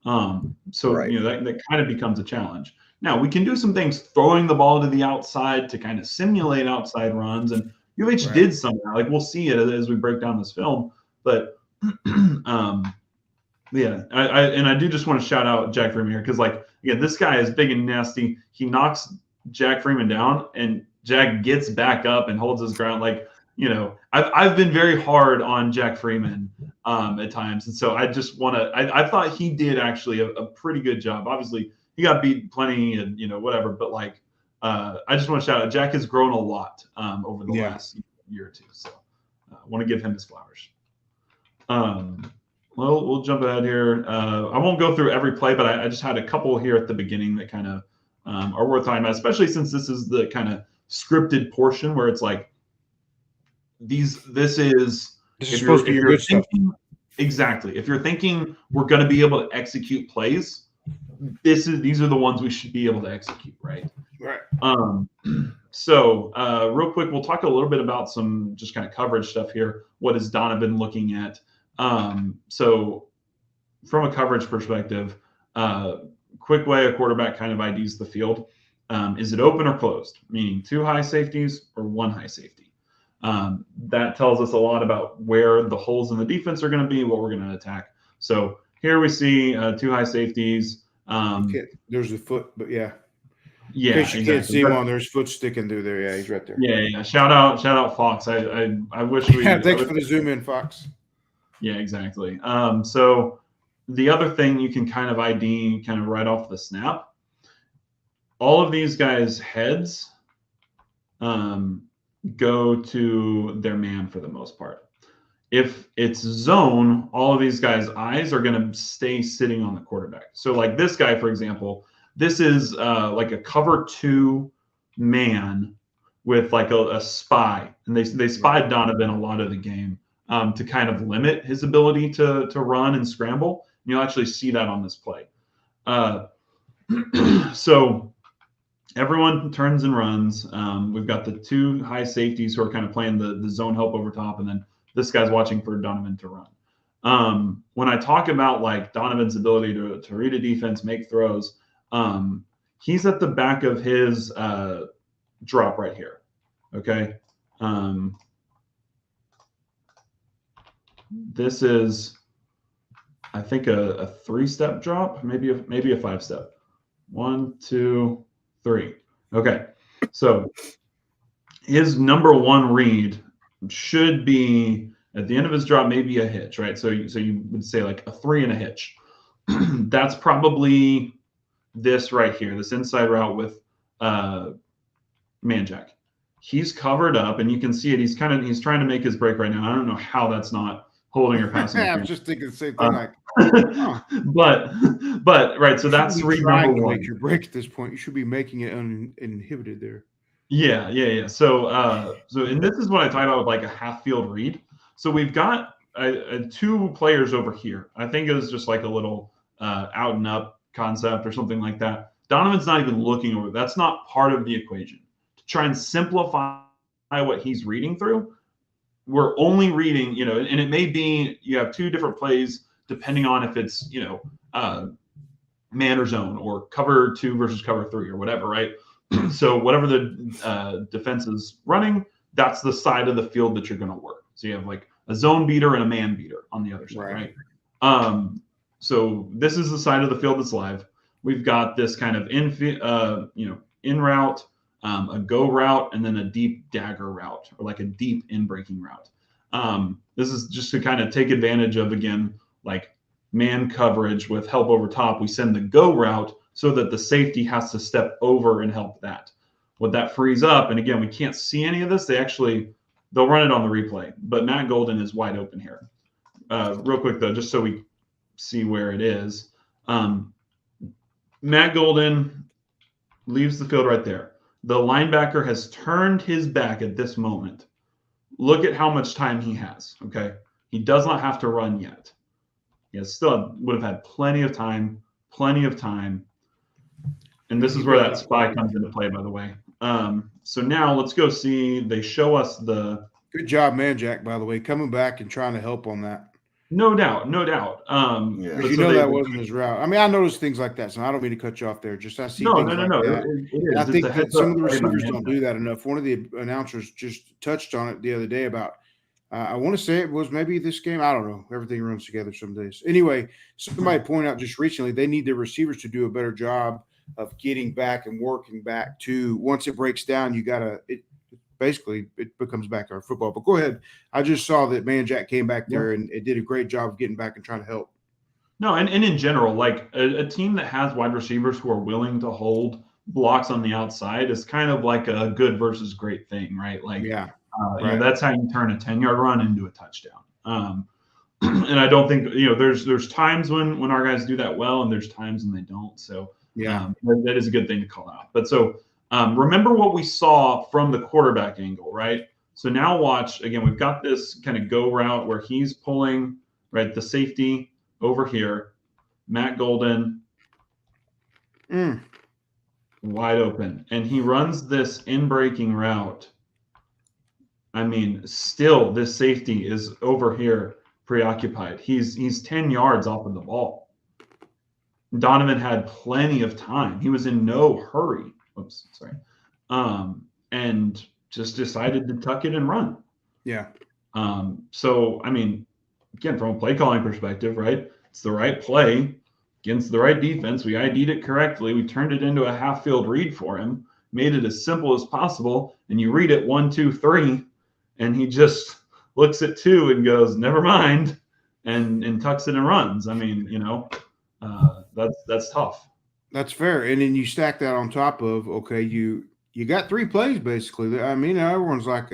That kind of becomes a challenge. Now we can do some things throwing the ball to the outside to kind of simulate outside runs, and UH did somehow. Like we'll see it as we break down this film, but I do just want to shout out Jack Freeman here, because this guy is big and nasty. He knocks Jack Freeman down, and Jack gets back up and holds his ground. I've been very hard on Jack Freeman at times, and so I just want to. I thought he did actually a pretty good job. Obviously, he got beat plenty, and whatever. But I just want to shout out, Jack has grown a lot over the last year or two. So I want to give him his flowers. Well, we'll jump ahead here. I won't go through every play, but I just had a couple here at the beginning that kind of are worth talking about, especially since this is the kind of scripted portion where it's like this is supposed to be good stuff. Exactly. If you're thinking we're going to be able to execute plays, these are the ones we should be able to execute, right? Right. So real quick, we'll talk a little bit about some just kind of coverage stuff here. What is Donovan looking at? So from a coverage perspective, quick way a quarterback kind of IDs the field. Is it open or closed? Meaning 2 high safeties or 1 high safety. That tells us a lot about where the holes in the defense are going to be, what we're going to attack. So here we see 2 high safeties. There's a foot, but yeah. In case you can't see him on, there's foot sticking through there. Yeah, he's right there. Yeah. Shout out Fox. I wish we. Thanks for the zoom in, Fox. Yeah, exactly. So the other thing you can kind of ID kind of right off the snap, all of these guys' heads go to their man for the most part. If it's zone, all of these guys' eyes are going to stay sitting on the quarterback. So like this guy, for example, this is like a cover 2 man with like a spy, and they spied Donovan a lot of the game to kind of limit his ability to run and scramble. And you'll actually see that on this play. So everyone turns and runs. We've got the 2 high safeties who are kind of playing the zone help over top, and then this guy's watching for Donovan to run. When I talk about like Donovan's ability to read a defense, make throws, he's at the back of his drop right here. Okay. This is, I think, a 3-step drop, maybe a 5-step. 1, 2, 3. Okay. So his number 1 read should be at the end of his drop, maybe a hitch, right? So you would say like a 3 and a hitch. That's probably this right here, this inside route with man jack. He's covered up, and you can see it. He's trying to make his break right now. I don't know how that's not holding or passing. I'm just thinking the same thing. But right. So that's read number 1. Make your break at this point. You should be making it uninhibited there. Yeah. So and this is what I talk about with like a half field read. So we've got 2 players over here. I think it was just like a little out and up concept or something like that. Donovan's not even looking over. That's not part of the equation. To try and simplify what he's reading through, we're only reading, and it may be you have 2 different plays depending on if it's, man or zone or cover 2 versus cover 3 or whatever, right? So whatever the defense is running, that's the side of the field that you're going to work. So you have like a zone beater and a man beater on the other side, right? So this is the side of the field that's live. We've got this kind of in route, a go route, and then a deep dagger route, or like a deep in breaking route. This is just to kind of take advantage of, again, like man coverage with help over top. We send the go route so that the safety has to step over and help that. What that frees up, and again, we can't see any of this. They'll run it on the replay, but Matt Golden is wide open here. Real quick though, just so we see where it is. Matt Golden leaves the field right there. The linebacker has turned his back at this moment. Look at how much time he has, okay? He does not have to run yet. He still would have had plenty of time. And this is where that spy comes into play, by the way. So now let's go see. They show us the. Good job, man, Jack, by the way, coming back and trying to help on that. No doubt. Because that wasn't his route. I mean, I noticed things like that, so I don't mean to cut you off there. Just I see things like that. It is. I think that some of the receivers don't do that enough. One of the announcers just touched on it the other day about. I want to say it was maybe this game. I don't know. Everything runs together some days. Anyway, somebody pointed out just recently they need their receivers to do a better job of getting back and working back to. Once it breaks down, you got to. Basically, it becomes back to our football. But go ahead. I just saw that Man Jack came back there and it did a great job of getting back and trying to help. No, and in general, like a team that has wide receivers who are willing to hold blocks on the outside is kind of like a good versus great thing, right? Like, yeah, you know, that's how you turn a 10-yard run into a touchdown. And I don't think, you know, there's times when our guys do that well, and there's times when they don't. So that is a good thing to call out. But so remember what we saw from the quarterback angle, right? So now watch, again, we've got this kind of go route where he's pulling, right, the safety over here, Matt Golden, wide open. And he runs this in-breaking route. I mean, still, this safety is over here preoccupied. He's 10 yards off of the ball. Donovan had plenty of time. He was in no hurry. Oops, sorry. And just decided to tuck it and run. Yeah. So, I mean, again, from a play calling perspective, right? It's the right play against the right defense. We ID'd it correctly. We turned it into a half field read for him, made it as simple as possible. And you read it 1, 2, 3, and he just looks at 2 and goes, never mind, and tucks it and runs. I mean, you know, that's tough. That's fair. And then you stack that on top of, okay, you got 3 plays basically. I mean, everyone's like,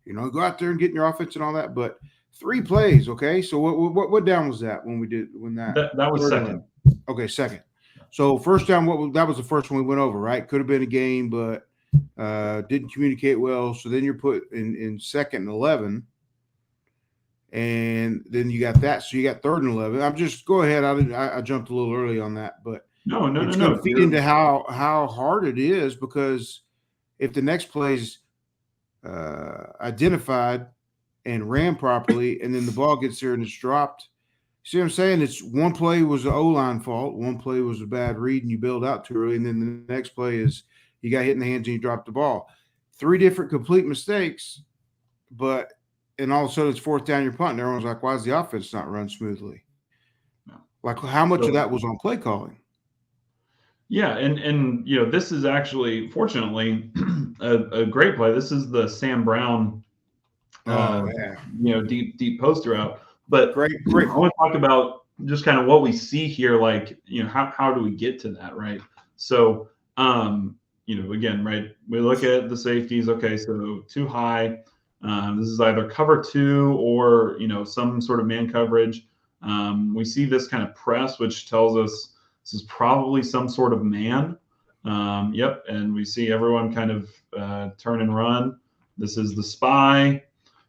you know, go out there and get in your offense and all that, but 3 plays, okay? So what down was that that was second. Okay, second. So first down, that was the first one we went over, right? Could have been a gain, but didn't communicate well. So then you're put in second and 11. And then you got that. So you got third and 11. I'm just go ahead. I jumped a little early on that, but it's going to feed into how hard it is, because if the next play's identified and ran properly, and then the ball gets there and it's dropped, see what I'm saying? It's one play was the O-line fault, one play was a bad read, and you build out too early, and then the next play is you got hit in the hands and you dropped the ball. 3 different complete mistakes, and all of a sudden it's fourth down, you're punting. Everyone's like, why is the offense not run smoothly? No. Like, how much of that was on play calling? Yeah, and you know, this is actually, fortunately, a great play. This is the Sam Brown, you know, deep poster out. But great. I want to talk about just kind of what we see here. Like, you know, how do we get to that, right? So, you know, again, right, we look at the safeties. Okay, so too high. This is either cover 2 or, you know, some sort of man coverage. We see this kind of press, which tells us this is probably some sort of man. Yep, and we see everyone kind of turn and run. This is the spy.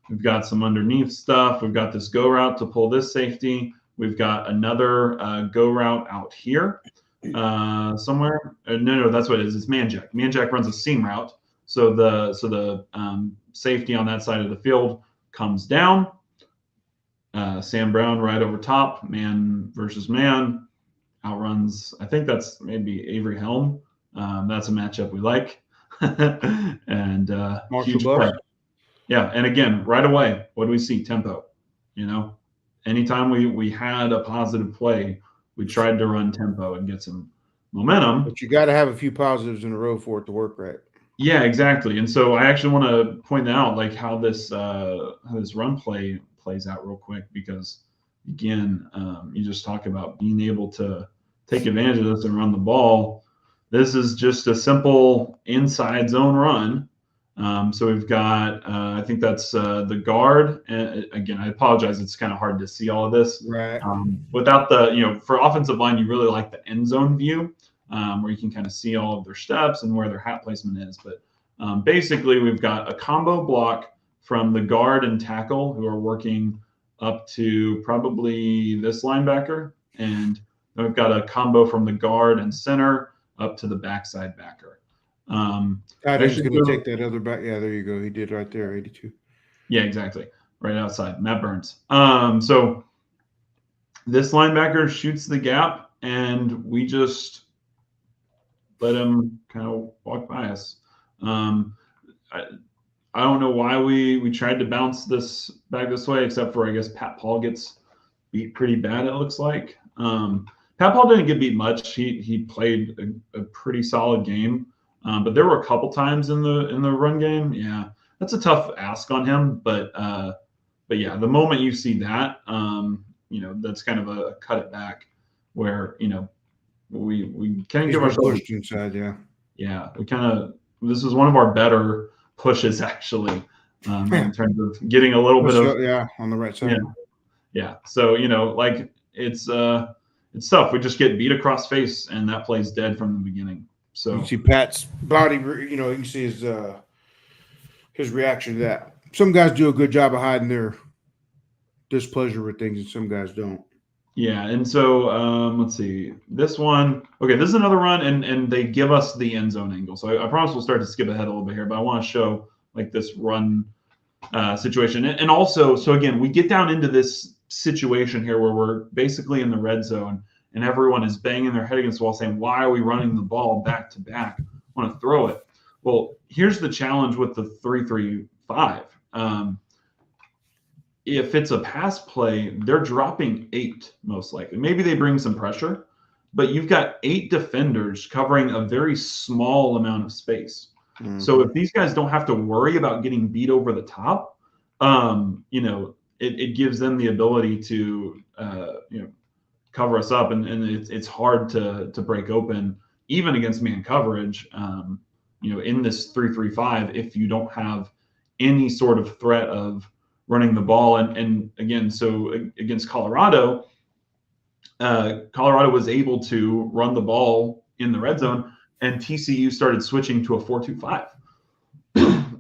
We've got some underneath stuff. We've got this go route to pull this safety. We've got another go route out here somewhere. No, that's what it is. It's Man Jack. Man Jack runs a seam route. So the safety on that side of the field comes down. Sam Brown right over top, man versus man, outruns. I think that's maybe Avery Helm. That's a matchup we like. And huge play. Yeah, and again, right away, what do we see? Tempo. You know, anytime we had a positive play, we tried to run tempo and get some momentum. But you got to have a few positives in a row for it to work right. Yeah, exactly. And so I actually want to point out like how this run play plays out real quick, because again, you just talk about being able to take advantage of this and run the ball. This is just a simple inside zone run. So we've got, I think that's the guard. And again, I apologize. It's kind of hard to see all of this. Right. Without the, for offensive line, you really like the end zone view, where you can kind of see all of their steps and where their hat placement is. But basically, we've got a combo block from the guard and tackle who are working up to probably this linebacker. And then we've got a combo from the guard and center up to the backside backer. Tight end's going to take that other back. Yeah, there you go. He did right there, 82. Yeah, exactly. Right outside. Matt Burns. So this linebacker shoots the gap, and we just let him kind of walk by us. I don't know why we tried to bounce this back this way, except for I guess Pat Paul gets beat pretty bad, it looks like. Pat Paul didn't get beat much. He played a pretty solid game, but there were a couple times in the run game. Yeah, that's a tough ask on him. But yeah, the moment you see that, that's kind of a cut it back, where we kind of give ourselves pushed inside. Yeah, we kind of, this is one of our better pushes actually, in terms of getting a little bit of on the right side. Yeah. So like it's tough. We just get beat across face, and that play's dead from the beginning. So you can see Pat's body. You can see his reaction to that. Some guys do a good job of hiding their displeasure with things, and some guys don't. Yeah, and so let's see. This one, okay, this is another run, and they give us the end zone angle. So I promise we'll start to skip ahead a little bit here, but I want to show like this run situation. And also, so again, we get down into this situation here where we're basically in the red zone, and everyone is banging their head against the wall saying, why are we running the ball back to back? I want to throw it. Well, here's the challenge with the 3-3-5. If it's a pass play, they're dropping 8 most likely. Maybe they bring some pressure, but you've got 8 defenders covering a very small amount of space. Mm-hmm. So if these guys don't have to worry about getting beat over the top, it gives them the ability to cover us up, and it's hard to break open even against man coverage. In this 3-3-5, if you don't have any sort of threat of running the ball. And again, so against Colorado, Colorado was able to run the ball in the red zone, and TCU started switching to a 4-2-5,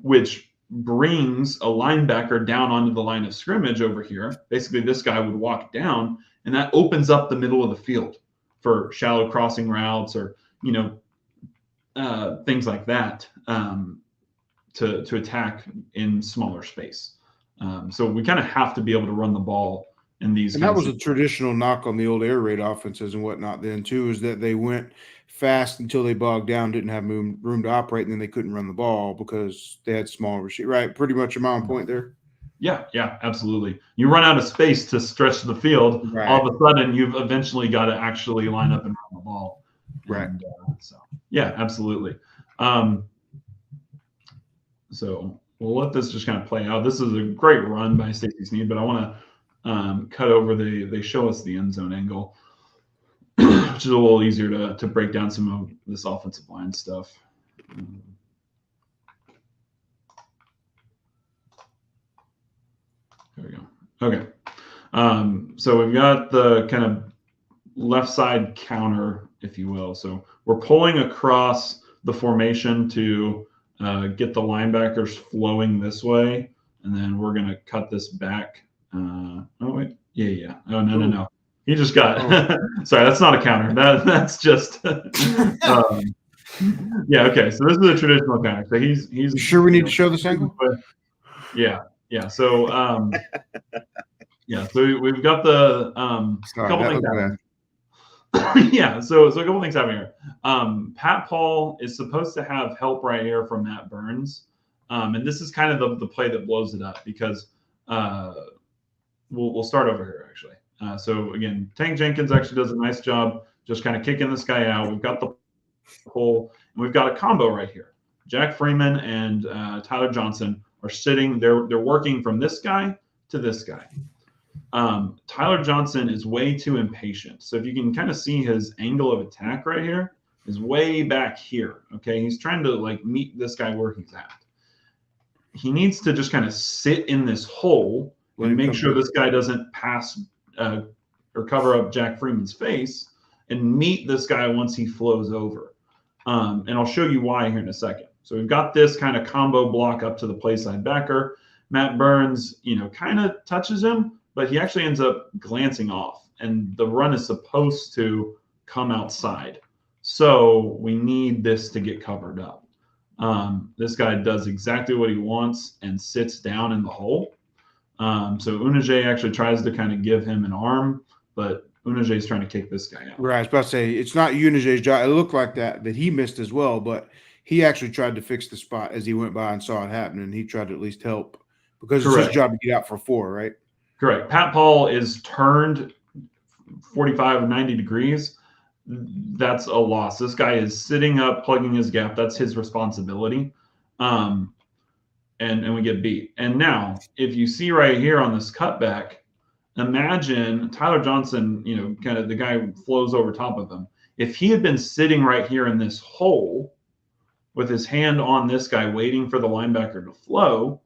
which brings a linebacker down onto the line of scrimmage over here. Basically, this guy would walk down, and that opens up the middle of the field for shallow crossing routes or, things like that, to attack in smaller space. So we kind of have to be able to run the ball in these. And that was a traditional knock on the old air raid offenses and whatnot then too, is that they went fast until they bogged down, didn't have room to operate, and then they couldn't run the ball because they had small receiver. Right, pretty much a on point there. Yeah, absolutely. You run out of space to stretch the field. Right. All of a sudden, you've eventually got to actually line up and run the ball. Right. And, yeah, absolutely. So we'll let this just kind of play out. This is a great run by Stacey Sneed, but I want to cut over they show us the end zone angle, which is a little easier to break down some of this offensive line stuff. There we go. Okay. So we've got the kind of left side counter, if you will. So we're pulling across the formation to get the linebackers flowing this way, and then we're going to cut this back. Oh, wait. Yeah. Oh, no. He just got sorry, that's not a counter. That's just yeah, okay. So this is a traditional counter. So he's you sure we need to show this angle? Yeah. So so we've got the couple things happening. Yeah, so a couple things happening here. Pat Paul is supposed to have help right here from Matt Burns. And this is kind of the play that blows it up, because we'll start over here actually. So again, Tank Jenkins actually does a nice job just kind of kicking this guy out. We've got the pull, and we've got a combo right here. Jack Freeman and Tyler Johnson are sitting. They're working from this guy to this guy. Tyler Johnson is way too impatient. So if you can kind of see his angle of attack right here is way back here. Okay, he's trying to like meet this guy where he's at. He needs to just kind of sit in this hole and make sure this guy doesn't pass or cover up Jack Freeman's face and meet this guy once he flows over. And I'll show you why here in a second. So we've got this kind of combo block up to the play side backer. Matt Burns, kind of touches him, but he actually ends up glancing off. And the run is supposed to come outside. So we need this to get covered up. This guy does exactly what he wants and sits down in the hole. So Unajay actually tries to kind of give him an arm, but Unajay is trying to kick this guy out. Right, I was about to say, it's not Unajay's job. It looked like that he missed as well, but he actually tried to fix the spot as he went by and saw it happen, and he tried to at least help because it's his job to get out for 4, right? Correct. Pat Paul is turned 45 or 90 degrees. That's a loss. This guy is sitting up, plugging his gap. That's his responsibility. And we get beat. And now, if you see right here on this cutback, imagine Tyler Johnson, kind of the guy who flows over top of him. If he had been sitting right here in this hole with his hand on this guy waiting for the linebacker to flow,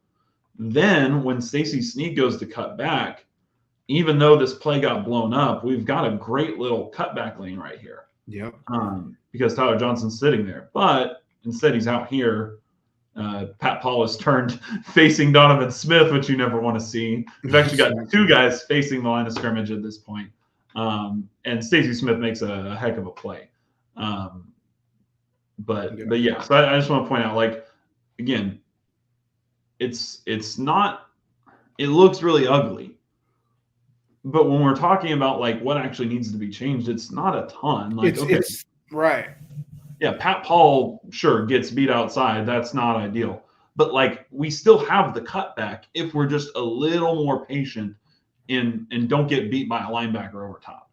then when Stacey Sneed goes to cut back, even though this play got blown up, we've got a great little cutback lane right here. Yep. Because Tyler Johnson's sitting there. But instead he's out here. Pat Paul is turned facing Donovan Smith, which you never want to see. We've actually got 2 guys facing the line of scrimmage at this point. And Stacey Smith makes a heck of a play. But yeah, so I just want to point out, like, again, it's not, it looks really ugly. But when we're talking about like what actually needs to be changed, it's not a ton. Like, it's right. Yeah, Pat Paul, sure, gets beat outside. That's not ideal. But, like, we still have the cutback if we're just a little more patient and don't get beat by a linebacker over top,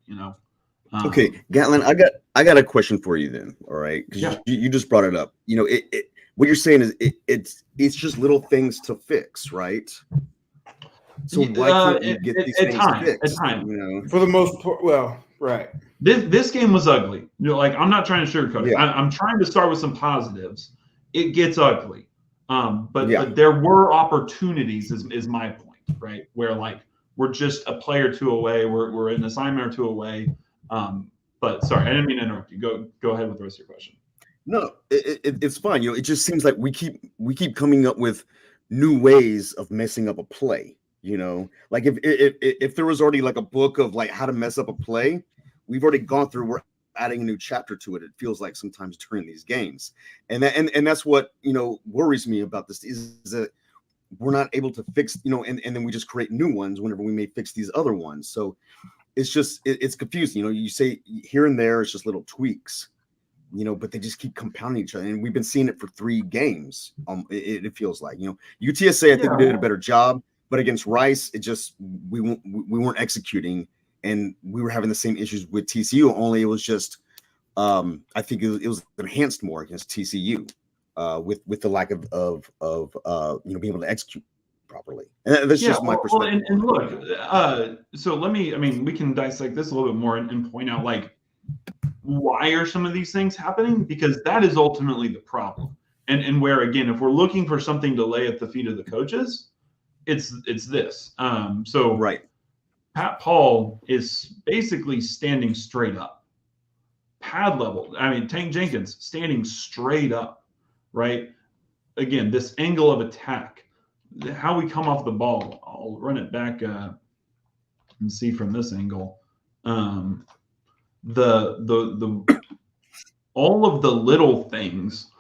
Okay, Gatlin, I got a question for you then, all right? Because you just brought it up. What you're saying is it's just little things to fix, right? So why can't you get these things fixed? For the most part, well, right. This game was ugly. Like, I'm not trying to sugarcoat it. I'm trying to start with some positives. It gets ugly. But there were opportunities is my point, right? Where, like, we're just a play or 2 away. We're an assignment or 2 away. But sorry, I didn't mean to interrupt you. Go ahead with the rest of your question. No, it's fine. It just seems like we keep coming up with new ways of messing up a play. Like if there was already like a book of like how to mess up a play, we've already gone through. We're adding a new chapter to it. It feels like sometimes during these games, and that's what worries me about this is that we're not able to fix and then we just create new ones whenever we may fix these other ones. So it's just it's confusing. You say here and there it's just little tweaks, but they just keep compounding each other, and we've been seeing it for 3 games. It feels like UTSA. I think we did a better job. But against Rice, it just we weren't executing, and we were having the same issues with TCU. Only it was just I think it was enhanced more against TCU with the lack of being able to execute properly. And that's just my perspective. And look, so we can dissect this a little bit more and point out like why are some of these things happening, because that is ultimately the problem. And where again, if we're looking for something to lay at the feet of the coaches, it's this. So right. Pat Paul is basically standing straight up. Pad level. Tank Jenkins standing straight up, right? Again, this angle of attack, how we come off the ball. I'll run it back and see from this angle. The all of the little things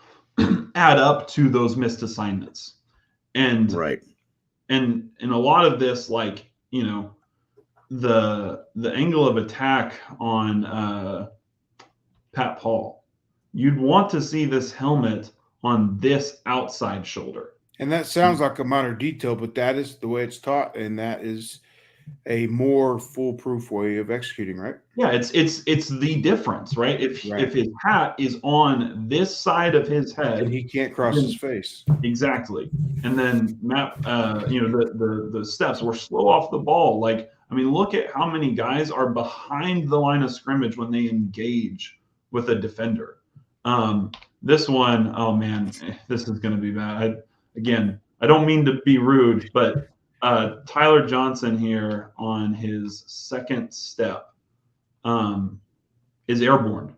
add up to those missed assignments. And right. And a lot of this, like, the angle of attack on Pat Paul, you'd want to see this helmet on this outside shoulder. And that sounds like a minor detail, but that is the way it's taught, and that is a more foolproof way of executing, right? Yeah, it's the difference, right? If his hat is on this side of his head, and he can't cross his face. Exactly. And then Matt, the steps were slow off the ball. Like, I mean, look at how many guys are behind the line of scrimmage when they engage with a defender. This one, oh man, this is going to be bad. I don't mean to be rude, but Tyler Johnson here on his second step is airborne.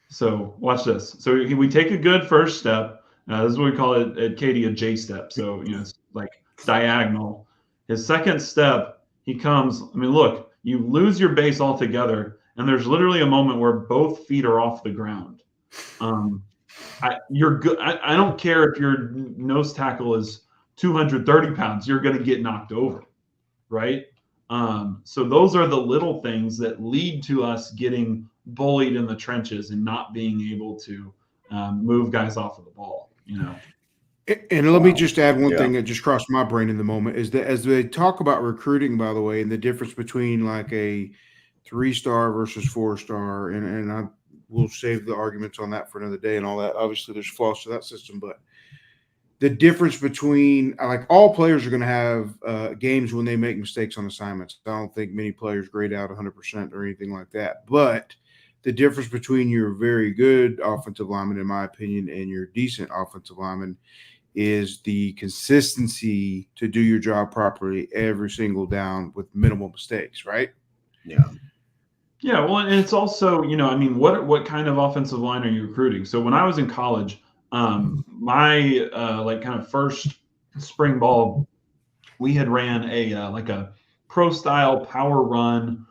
So watch this. So we take a good first step. This is what we call it at Katie a J step. So it's like diagonal. His second step, he comes. I mean, look, you lose your base altogether, and there's literally a moment where both feet are off the ground. You're good. I don't care if your nose tackle is 230 pounds. You're going to get knocked over, right? So those are the little things that lead to us getting bullied in the trenches and not being able to move guys off of the ball, And let me just add one thing that just crossed my brain in the moment is that as they talk about recruiting, by the way, and the difference between like a 3-star versus 4-star, and I will save the arguments on that for another day and all that. Obviously, there's flaws to that system, but the difference between like all players are going to have games when they make mistakes on assignments. I don't think many players grade out 100% or anything like that. But the difference between your very good offensive lineman, in my opinion, and your decent offensive lineman is the consistency to do your job properly every single down with minimal mistakes, right? Yeah. Yeah, well, and it's also, I mean, what kind of offensive line are you recruiting? So when I was in college, my like kind of first spring ball, we had ran a like a pro style power run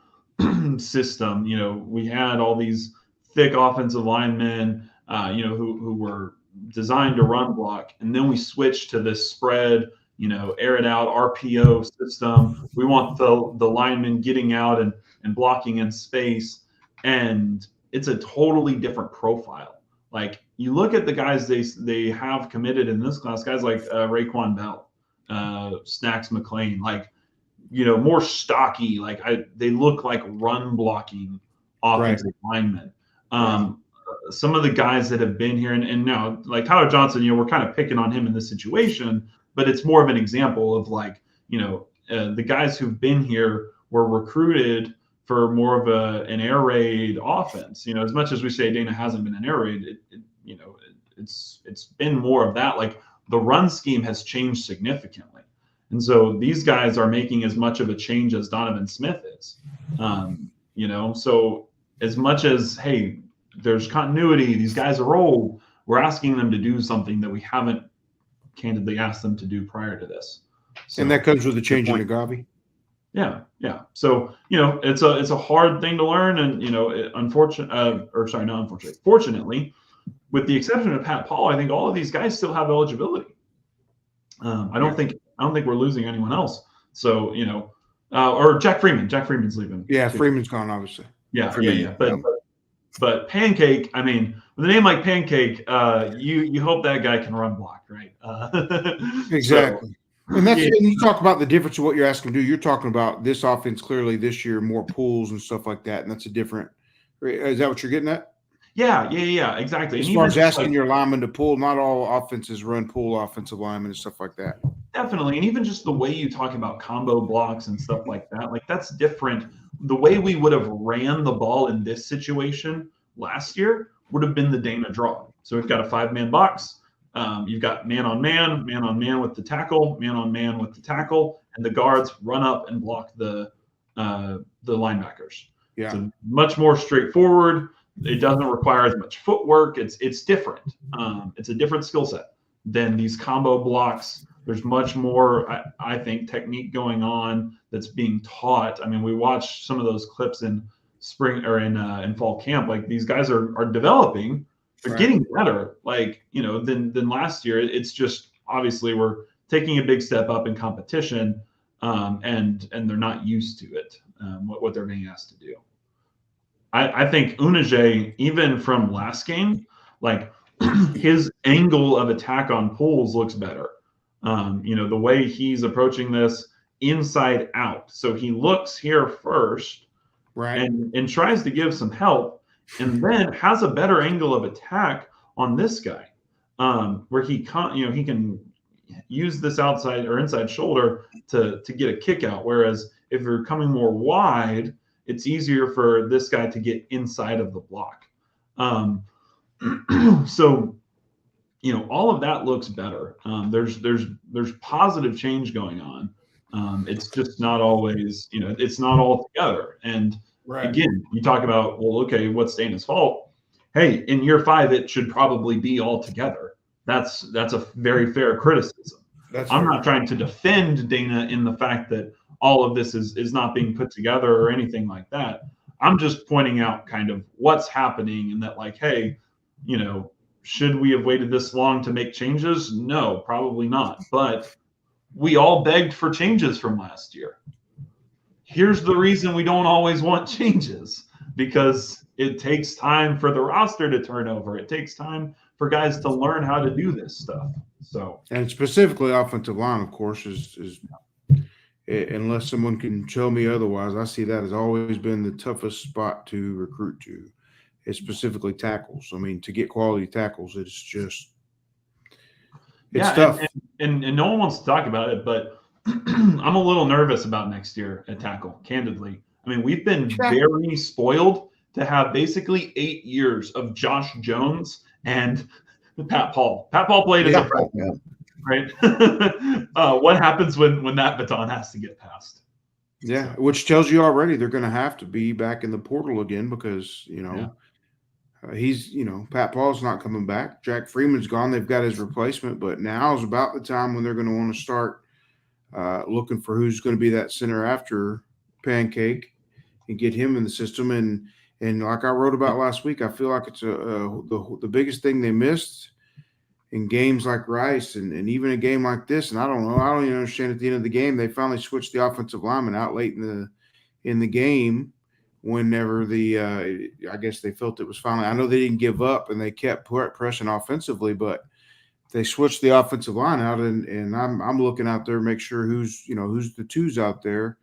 system. We had all these thick offensive linemen, who were designed to run block, and then we switched to this spread, air it out RPO system. We want the linemen getting out and blocking in space, and it's a totally different profile. Like you look at the guys they have committed in this class, guys like Raekwon Bell, Snacks McLean, like more stocky. Like they look like run blocking offensive linemen. Some of the guys that have been here and now like Tyler Johnson, we're kind of picking on him in this situation, but it's more of an example of like the guys who've been here were recruited for more of an air raid offense. As much as we say Dana hasn't been an air raid, it's been more of that. Like the run scheme has changed significantly. And so these guys are making as much of a change as Donovan Smith is. So as much as, hey, there's continuity, these guys are old, we're asking them to do something that we haven't candidly asked them to do prior to this. So, and that comes with the change in Agavi. Yeah. So it's a hard thing to learn, and fortunately, with the exception of Pat Paul, I think all of these guys still have eligibility. I don't think we're losing anyone else. So or Jack Freeman. Jack Freeman's leaving. Yeah, Freeman's gone, obviously. Yeah. But Pancake, I mean, with a name like Pancake, you hope that guy can run block, right? Exactly. So, and that's and you talk about the difference of what you're asking to do. You're talking about this offense clearly this year, more pools and stuff like that, and that's a different. Is that what you're getting at? Yeah, exactly. As far as asking your lineman to pull, not all offenses run pool offensive linemen and stuff like that. Definitely, and even just the way you talk about combo blocks and stuff like that, like that's different. The way we would have ran the ball in this situation last year would have been the Dana draw. So we've got a 5-man box. You've got man on man with the tackle, man on man with the tackle, and the guards run up and block the linebackers. Yeah, so much more straightforward. It doesn't require as much footwork. It's different. It's a different skill set than these combo blocks. There's much more, I think, technique going on that's being taught. I mean, we watched some of those clips in spring or in fall camp. Like these guys are developing. They're getting better, than last year. It's just obviously we're taking a big step up in competition, and they're not used to it. What they're being asked to do. I think Unajay, even from last game, like his angle of attack on pulls looks better. The way he's approaching this inside out. So he looks here first Right. and tries to give some help, and then has a better angle of attack on this guy, where he can use this outside or inside shoulder to get a kick out. Whereas if you're coming more wide, it's easier for this guy to get inside of the block. So, all of that looks better. There's positive change going on. It's just not always, it's not all together. And Right. again, you talk about, well, okay, what's Dana's fault? Hey, in year 5, it should probably be all together. That's a very fair criticism. I'm not trying to defend Dana in the fact that all of this is not being put together or anything like that. I'm just pointing out kind of what's happening, and that, like, hey, should we have waited this long to make changes? No, probably not. But we all begged for changes from last year. Here's the reason we don't always want changes, because it takes time for the roster to turn over. It takes time for guys to learn how to do this stuff. So, and specifically offensive line, of course, is unless someone can show me otherwise, I see that has always been the toughest spot to recruit to. It's specifically tackles. I mean, to get quality tackles, it's tough. And no one wants to talk about it, but I'm a little nervous about next year at tackle, candidly. I mean, we've been very spoiled to have basically 8 years of Josh Jones and Pat Paul. Pat Paul played as a freshman, right? What happens when that baton has to get passed? Yeah, which tells you already they're going to have to be back in the portal again, because he's Pat Paul's not coming back. Jack Freeman's gone. They've got his replacement, but now is about the time when they're going to want to start looking for who's going to be that center after Pancake and get him in the system. And like I wrote about last week, I feel like it's the biggest thing they missed in games like Rice and even a game like this. And I don't know. I don't even understand at the end of the game, they finally switched the offensive lineman out late in the game whenever I guess they felt it was finally – I know they didn't give up and they kept pressing offensively, but they switched the offensive line out, and I'm looking out there to make sure who's the twos out there.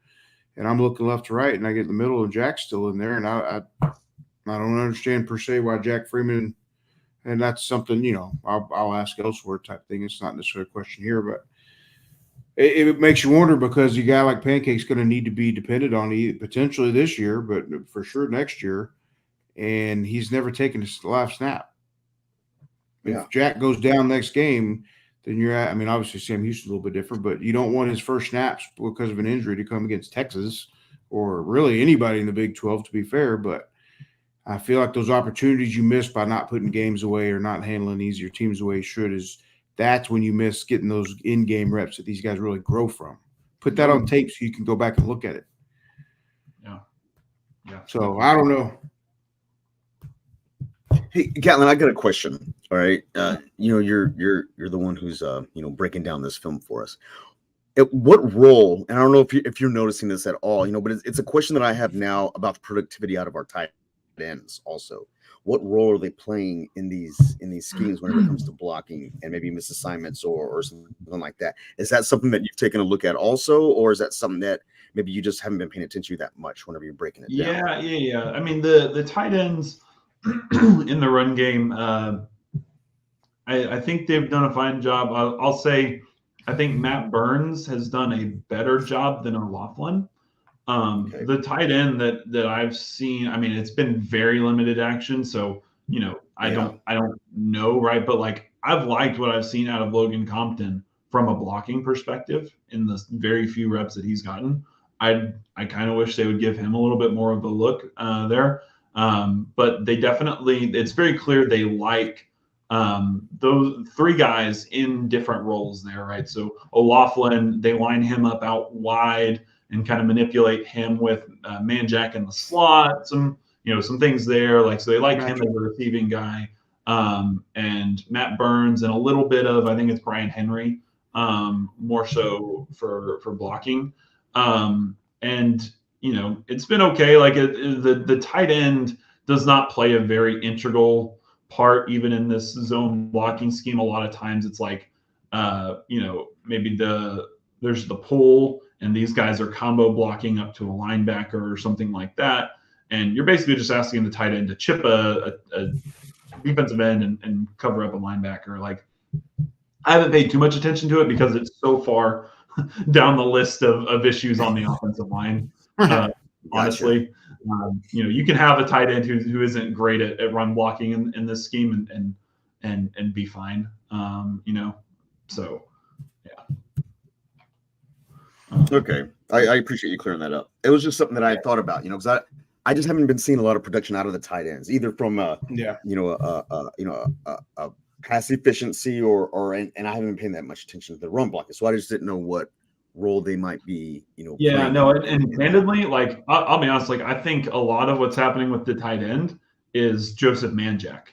And I'm looking left to right, and I get in the middle, and Jack's still in there. And I don't understand per se why Jack Freeman, and that's something, I'll ask elsewhere type thing. It's not necessarily a question here, but it makes you wonder, because a guy like Pancake's going to need to be depended on potentially this year, but for sure next year. And he's never taken a live snap. If Jack goes down next game, then obviously Sam Houston's a little bit different, but you don't want his first snaps because of an injury to come against Texas or really anybody in the Big 12, to be fair. But I feel like those opportunities you miss by not putting games away or not handling easier teams the way you should that's when you miss getting those in-game reps that these guys really grow from. Put that on tape so you can go back and look at it. Yeah. So I don't know. Hey, Gatlin, I got a question. All right, you're the one who's breaking down this film for us. At what role? And I don't know if you're noticing this at all. But it's a question that I have now about the productivity out of our tight ends. Also, what role are they playing in these schemes whenever it comes to blocking and maybe misassignments or something like that? Is that something that you've taken a look at also, or is that something that maybe you just haven't been paying attention to that much whenever you're breaking it down? Yeah. I mean, the tight ends in the run game, I think they've done a fine job. I'll say I think Matt Burns has done a better job than O'Loughlin. Okay. The tight end that I've seen, I mean, it's been very limited action, so I don't know, right? But like, I've liked what I've seen out of Logan Compton from a blocking perspective in the very few reps that he's gotten. I kind of wish they would give him a little bit more of a look there. But they definitely, it's very clear they like those three guys in different roles there, right? So O'Loughlin, they line him up out wide and kind of manipulate him with man jack in the slot, some things there. Like, so they like him as a receiving guy. And Matt Burns and a little bit of, I think it's Brian Henry, more so for blocking. And it's been okay. Like the tight end does not play a very integral part even in this zone blocking scheme. A lot of times it's like, maybe there's the pull and these guys are combo blocking up to a linebacker or something like that, and you're basically just asking the tight end to chip a defensive end and cover up a linebacker. Like, I haven't paid too much attention to it because it's so far down the list of issues on the offensive line. Honestly, you can have a tight end who isn't great at run blocking in this scheme and be fine. So yeah. Okay, I appreciate you clearing that up. It was just something that I thought about, because I just haven't been seeing a lot of production out of the tight ends, either from a pass efficiency and I haven't been paying that much attention to the run blocking, so I just didn't know what role they might be. Yeah, no, and candidly, like I'll be honest, like I think a lot of what's happening with the tight end is Joseph Manjack.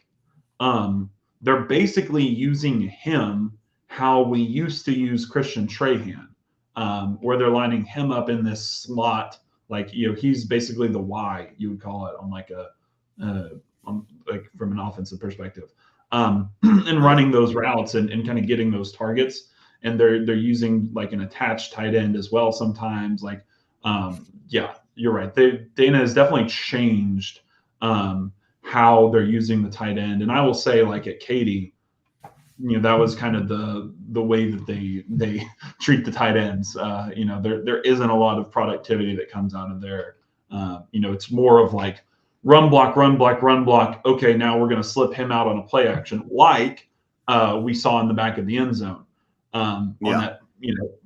They're basically using him how we used to use Christian Trahan, where they're lining him up in this slot. Like, he's basically the Y, you would call it, on like from an offensive perspective, and running those routes and kind of getting those targets. And they're using like an attached tight end as well sometimes. Like, yeah, you're right. Dana has definitely changed how they're using the tight end. And I will say, like at Katy, that was kind of the way that they treat the tight ends. There isn't a lot of productivity that comes out of there. It's more of like run block. Okay, now we're going to slip him out on a play action, like we saw in the back of the end zone on that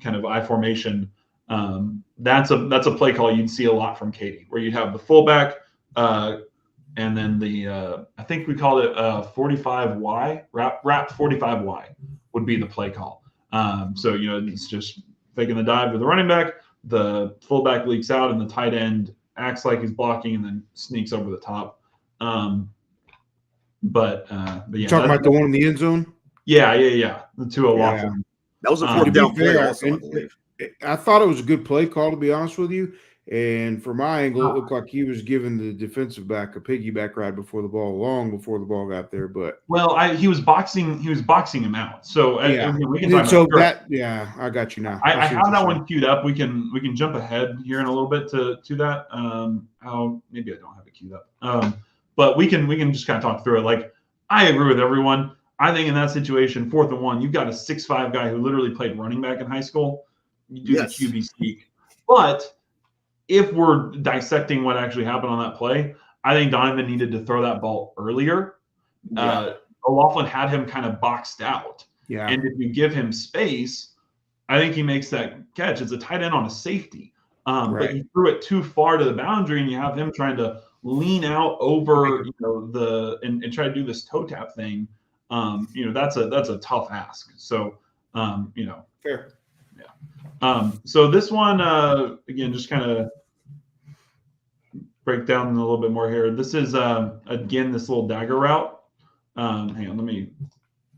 kind of I formation. That's a play call you'd see a lot from Katy, where you'd have the fullback. And then I think we called it 45Y, wrap 45Y would be the play call. So, it's just faking the dive to the running back, the fullback leaks out, and the tight end acts like he's blocking and then sneaks over the top. But yeah. Talking about the one in the end zone? Yeah. The two O'Loughlin. That was a 4th-down play also, I believe. I thought it was a good play call, to be honest with you. And from my angle, it looked like he was giving the defensive back a piggyback ride before the ball got there. But he was boxing him out. So yeah, we can talk about I got you now. I have that one queued up. We can jump ahead here in a little bit to that. Maybe I don't have it queued up. But we can just kind of talk through it. Like, I agree with everyone. I think in that situation, 4th and 1, you've got a 6'5" guy who literally played running back in high school. You do the QB sneak. But if we're dissecting what actually happened on that play, I think Donovan needed to throw that ball earlier. O'Loughlin had him kind of boxed out. Yeah. And if you give him space, I think he makes that catch. It's a tight end on a safety. But you threw it too far to the boundary, and you have him trying to lean out over and try to do this toe tap thing. That's a tough ask. So fair. So this one, again, just kind of break down a little bit more here. This is, again, this little dagger route. Hang on, let me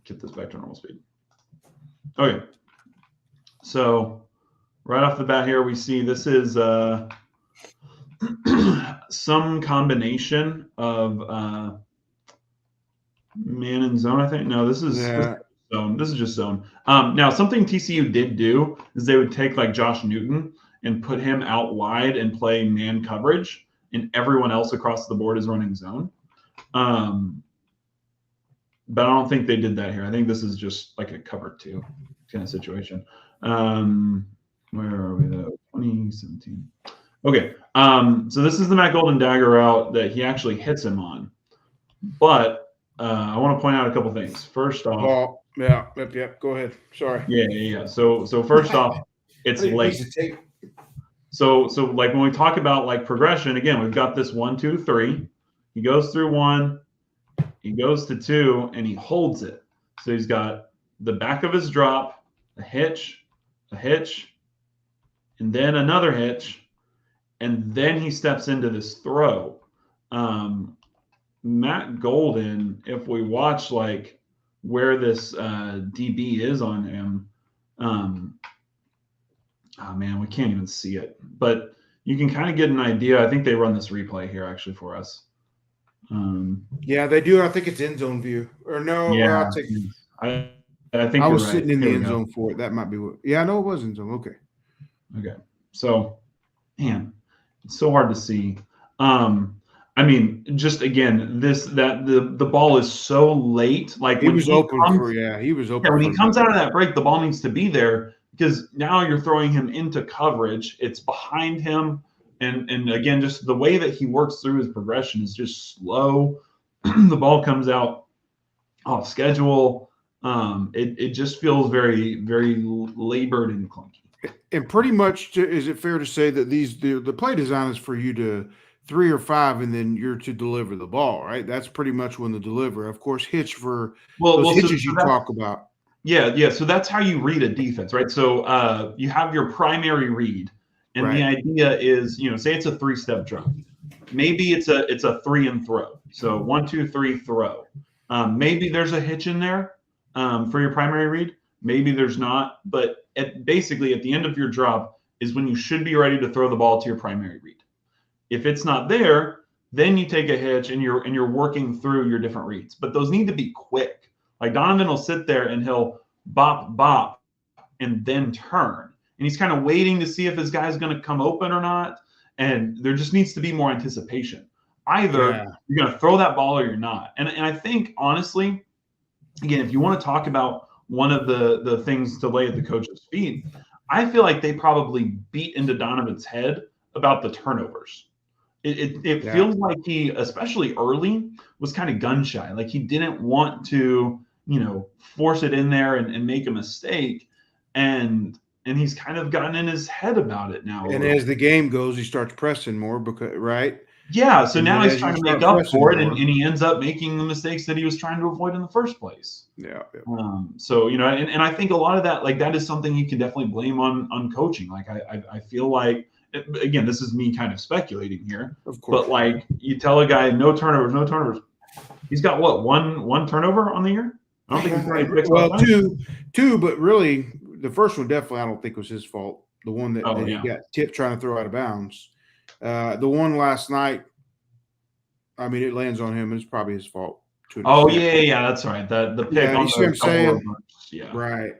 get this back to normal speed. Okay. So right off the bat here, we see this is some combination of man and zone, I think. No, this is zone. This is just zone. Now, something TCU did do is they would take like Josh Newton and put him out wide and play man coverage, and everyone else across the board is running zone. But I don't think they did that here. I think this is just like a cover 2 kind of situation. Where are we though? 2017. Okay. So this is the Matt Golden dagger route that he actually hits him on. But I want to point out a couple things. First off, Yep. Go ahead. Sorry. Yeah. So first off, it's late. So like when we talk about like progression, again, we've got this 1, 2, 3. He goes through 1, he goes to 2, and he holds it. So he's got the back of his drop, a hitch, and then another hitch, and then he steps into this throw. Matt Golden, if we watch like where this DB is on him, oh man, we can't even see it, but you can kind of get an idea. I think they run this replay here actually for us. Yeah, they do. I think it's end zone view. Or no, yeah, I think I was right. sitting in the end zone for it. That might be what. Yeah, I know it was end zone. Okay. So, man, it's so hard to see. I mean, just again, the ball is so late. Like He when was he open comes, for he was yeah, open when for he a comes big out of one. that break, the ball needs to be there because now you're throwing him into coverage. It's behind him, and again, just the way that he works through his progression is just slow. The ball comes out off schedule. It just feels very, very labored and clunky. And pretty much, is it fair to say that the play design is for you to 3 or 5, and then you're to deliver the ball, right? That's pretty much when the deliver. Of course, hitch for those So hitches you that's talk about. yeah. So that's how you read a defense, right? So you have your primary read, and the Right. idea is, say it's a 3-step drop. Maybe it's a 3 and throw. So 1, 2, 3, throw. Maybe there's a hitch in there for your primary read. Maybe there's not. But basically, at the end of your drop is when you should be ready to throw the ball to your primary read. If it's not there, then you take a hitch and you're working through your different reads. But those need to be quick. Like Donovan will sit there and he'll bop and then turn. And he's kind of waiting to see if his guy's going to come open or not. And there just needs to be more anticipation. Either you're going to throw that ball or you're not. And I think, honestly, again, if you want to talk about one of the things to lay at the coach's feet, I feel like they probably beat into Donovan's head about the turnovers. It feels like he, especially early, was kind of gun shy. Like he didn't want to, force it in there and make a mistake. And he's kind of gotten in his head about it now. And as the game goes, he starts pressing more because right. Yeah, so And now then he's as you trying to make start up pressing for it, and more, he ends up making the mistakes that he was trying to avoid in the first place. yeah. So and I think a lot of that, like that is something you can definitely blame on coaching. Like I feel like, again, this is me kind of speculating here, Of course. but like you tell a guy no turnovers. He's got what, one turnover on the year? I don't think he's really picks Well, all time. two, but really the first one definitely I don't think was his fault. The one that he yeah. got tipped trying to throw out of bounds. The one last night, I mean, it lands on him. It's probably his fault. Oh yeah, that's right. The pick Yeah, on you see what I'm the couple saying? yeah. Right.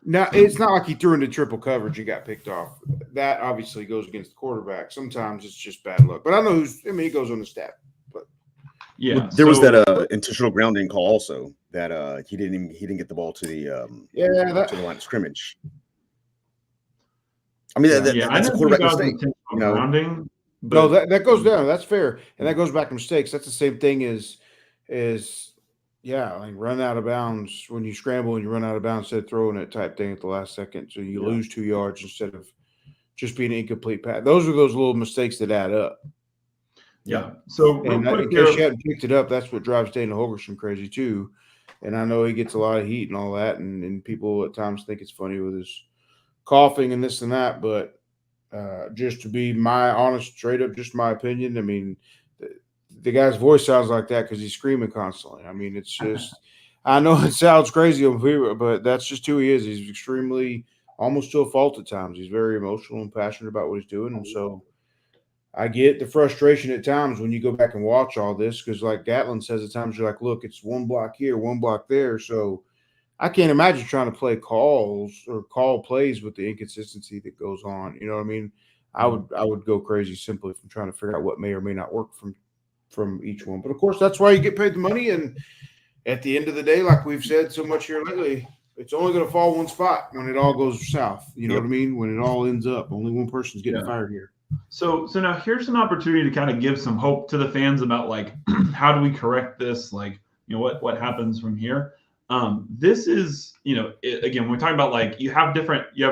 Now, it's not like he threw into triple coverage and got picked off. That obviously goes against the quarterback. Sometimes it's just bad luck. But I know he goes on the stat. But yeah, well, there was that intentional grounding call also that he didn't get the ball to the to the line of scrimmage. I mean, that's a quarterback mistake. Grounding. No, that goes down. That's fair, and that goes back to mistakes. That's the same thing as like run out of bounds when you scramble and you run out of bounds instead of throwing it type thing at the last second. So you lose 2 yards instead of just being an incomplete pass. Those are those little mistakes that add up. Yeah. So and in case you hadn't picked it up, that's what drives Dana Holgerson crazy too. And I know he gets a lot of heat and all that, and people at times think it's funny with his coughing and this and that, but just to be my honest, straight up, just my opinion. I mean, the guy's voice sounds like that because he's screaming constantly. I mean, it's just, I know it sounds crazy, but that's just who he is. He's extremely, almost to a fault at times. He's very emotional and passionate about what he's doing. And so I get the frustration at times when you go back and watch all this because, like Gatlin says, at times you're like, look, it's one block here, one block there. So I can't imagine trying to play calls or call plays with the inconsistency that goes on. You know what I mean? I would go crazy simply from trying to figure out what may or may not work from each one. But of course, that's why you get paid the money. And at the end of the day, like we've said so much here lately, it's only going to fall one spot when it all goes south. You know what I mean? When it all ends up, only one person's getting fired here. So now here's an opportunity to kind of give some hope to the fans about like how do we correct this? Like, what happens from here? This is, again, when we're talking about like you have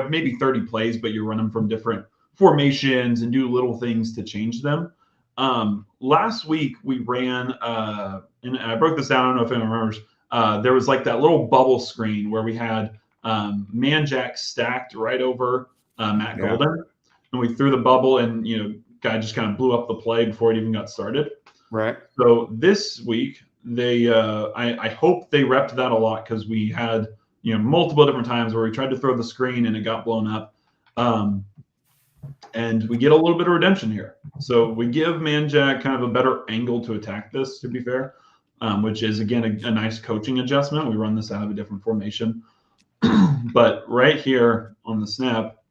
maybe 30 plays, but you run them from different formations and do little things to change them. Last week we ran, and I broke this down. I don't know if anyone remembers. There was like that little bubble screen where we had Man-Jack stacked right over Matt Golden, and we threw the bubble, and guy just kind of blew up the play before it even got started. Right. So this week they, I hope they repped that a lot because we had multiple different times where we tried to throw the screen and it got blown up. And we get a little bit of redemption here. So we give Man-Jack kind of a better angle to attack this, to be fair, which is, again, a nice coaching adjustment. We run this out of a different formation. But right here on the snap,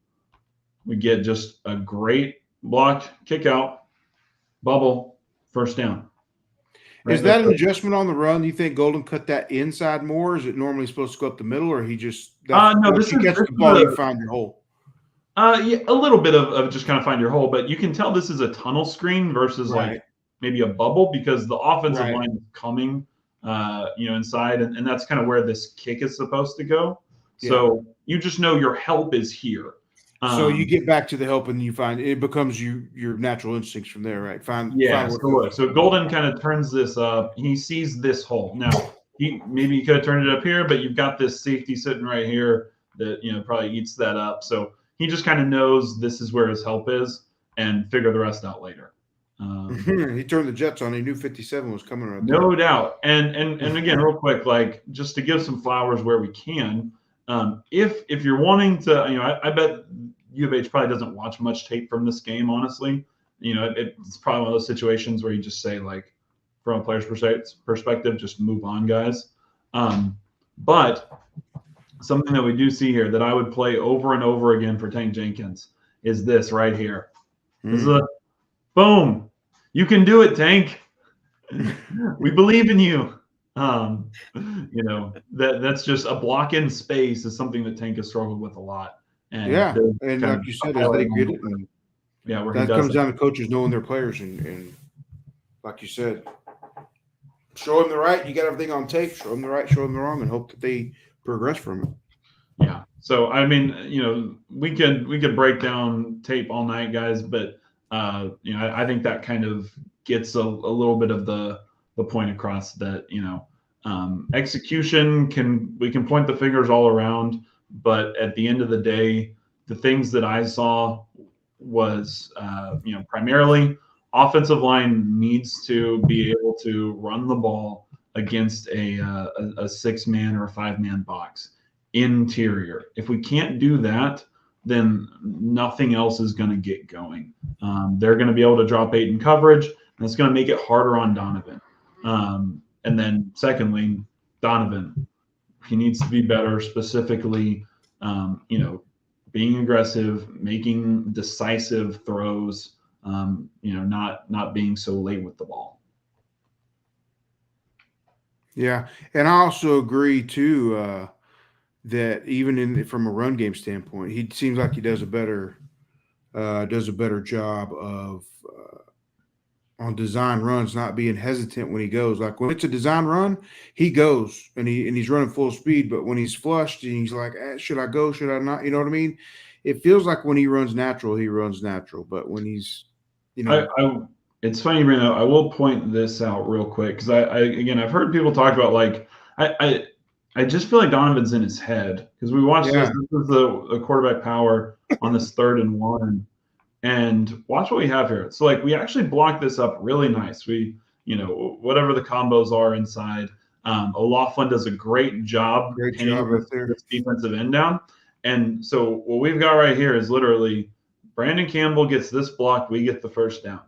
we get just a great blocked kick out, bubble, first down. Right? Is that an adjustment on the run? Do you think Golden cut that inside more? Is it normally supposed to go up the middle, or he just no, once you catch the ball, you find your hole? Yeah, a little bit of just kind of find your hole, but you can tell this is a tunnel screen versus like maybe a bubble because the offensive line is coming, inside, and that's kind of where this kick is supposed to go. So you just know your help is here. So you get back to the help, and you find it becomes your natural instincts from there, right? So Golden kind of turns this up. He sees this hole. Now he could have turned it up here, but you've got this safety sitting right here that probably eats that up. So he just kind of knows this is where his help is, and figure the rest out later. He turned the Jets on. He knew 57 was coming right there. No doubt. And again, real quick, like just to give some flowers where we can. If you're wanting to, I bet U of H probably doesn't watch much tape from this game, honestly. It's probably one of those situations where you just say, like, from a player's perspective, just move on, guys. But something that we do see here that I would play over and over again for Tank Jenkins is this right here. This is a boom. You can do it, Tank. We believe in you. That's just a block in space is something that Tank has struggled with a lot. And and like you said, as they get it, that comes down to coaches knowing their players and like you said, show them the right. You got everything on tape. Show them the right, show them the wrong, and hope that they progress from it. Yeah. So I mean, we could break down tape all night, guys, but I think that kind of gets a little bit of the point across that execution we can point the fingers all around, but at the end of the day, the things that I saw was primarily offensive line needs to be able to run the ball against a 6-man or a 5-man box. Interior. If we can't do that, then nothing else is going to get going. They're going to be able to drop 8 in coverage, and it's going to make it harder on Donovan. And then secondly, Donovan, he needs to be better, specifically, being aggressive, making decisive throws, not being so late with the ball. Yeah, and I also agree too that even from a run game standpoint, he seems like he does a better job of on design runs, not being hesitant when he goes. Like when it's a design run, he goes and he's running full speed. But when he's flushed and he's like, should I go? Should I not? You know what I mean? It feels like when he runs natural, he runs natural. But when he's, it's funny, Bruno. I will point this out real quick because I've heard people talk about like I just feel like Donovan's in his head because we watched this. This is the quarterback power on this 3rd and 1. And watch what we have here. So, like, we actually blocked this up really nice. We, whatever the combos are inside, O'Loughlin does a great job pinning this defensive end down. And so what we've got right here is literally Brandon Campbell gets this blocked, we get the first down.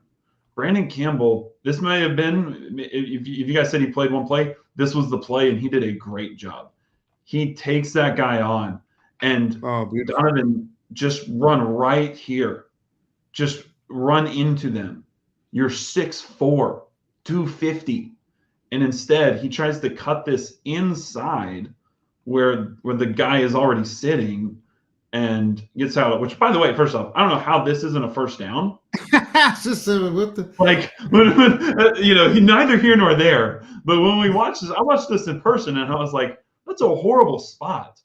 Brandon Campbell, this may have been, if you guys said he played one play, this was the play, and he did a great job. He takes that guy on, and Donovan just run right here. Just run into them. You're 6'4", 250. And instead, he tries to cut this inside where the guy is already sitting and gets out of it. Which, by the way, first off, I don't know how this isn't a first down. Like, neither here nor there. But when we watched this, I watched this in person, and I was like, that's a horrible spot.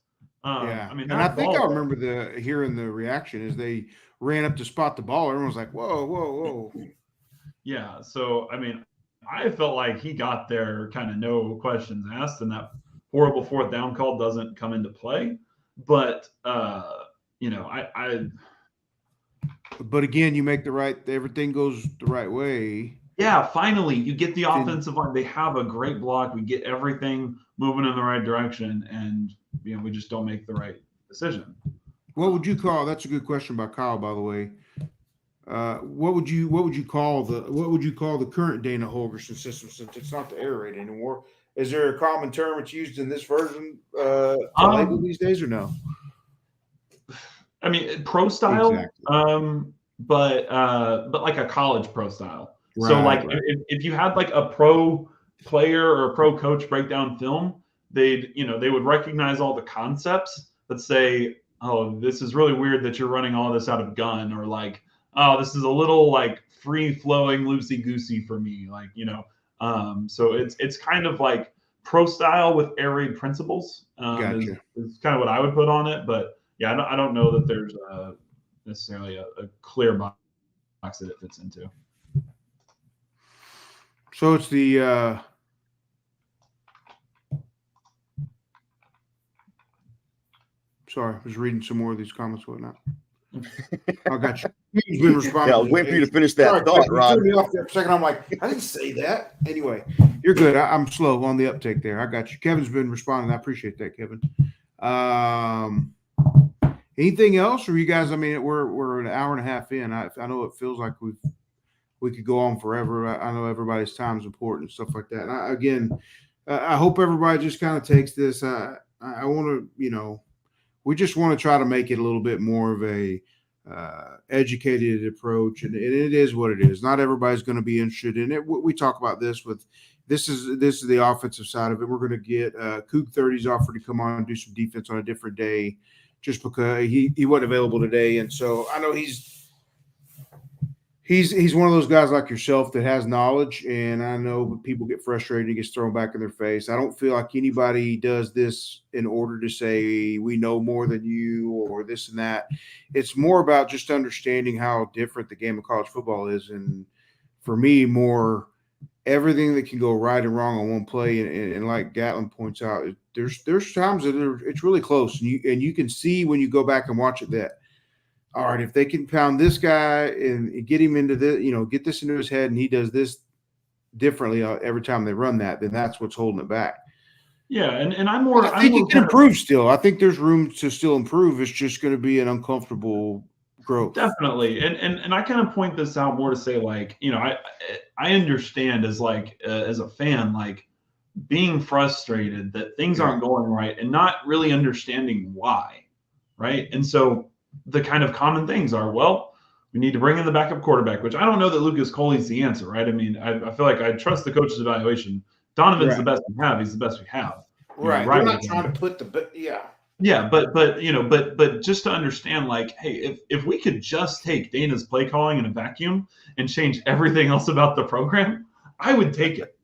I remember hearing the reaction as they ran up to spot the ball. Everyone was like, whoa, whoa, whoa. Yeah. So, I mean, I felt like he got there kind of no questions asked, and that horrible 4th down call doesn't come into play. But, But again, you make everything goes the right way. Yeah, finally, you get the offensive line. They have a great block. We get everything moving in the right direction, and, we just don't make the right decision. What would you call? That's a good question by Kyle, by the way. What would you call the current Dana Holgerson system, since it's not the air raid anymore? Is there a common term it's used in this version to label these days, or no? I mean, pro style, Exactly. but like a college pro style. So Right, like right. if you had like a pro player or a pro coach break down film, they would recognize all the concepts, but say, oh, this is really weird that you're running all this out of gun, or like, oh, this is a little like free flowing, loosey goosey for me, like so it's kind of like pro style with air raid principles, Gotcha. is kind of what I would put on it, but yeah, I don't know that there's necessarily a clear box that it fits into. So it's the sorry, I was reading some more of these comments and whatnot. I got you. He's been responding. Yeah, I was waiting for you to finish that Sorry, thought, you Rod. threw me off there for a second. I'm like, I didn't say that. Anyway, you're good. I'm slow on the uptake there. I got you. Kevin's been responding. I appreciate that, Kevin. Anything else, or you guys? I mean, we're an hour and a half in. I know it feels like we could go on forever. I know everybody's time is important and stuff like that. And I hope everybody just kind of takes this. I want to, we just want to try to make it a little bit more of a educated approach, and it is what it is. Not everybody's going to be interested in it. We talk about this with this is the offensive side of it. We're going to get Coug 30's offered to come on and do some defense on a different day, just because he wasn't available today, and so I know he's one of those guys like yourself that has knowledge, and I know people get frustrated and it gets thrown back in their face. I don't feel like anybody does this in order to say we know more than you or this and that. It's more about just understanding how different the game of college football is, and for me, more everything that can go right and wrong on one play. And like Gatlin points out, there's times that it's really close, and you can see when you go back and watch it that, all right, if they can pound this guy and get him into get this into his head, and he does this differently every time they run that, then that's what's holding it back. Yeah, and I think it can improve still. I think there's room to still improve. It's just going to be an uncomfortable growth. Definitely, and I kind of point this out more to say, like, I understand as a fan, like being frustrated that things aren't going right and not really understanding why, right? And so the kind of common things are, well, we need to bring in the backup quarterback, which I don't know that Lucas Coley's the answer, right? I mean, I feel like I trust the coach's evaluation. Donovan's the best we have. He's the best we have. Right. They're not trying to put Yeah, but just to understand, like, hey, if we could just take Dana's play calling in a vacuum and change everything else about the program, I would take it.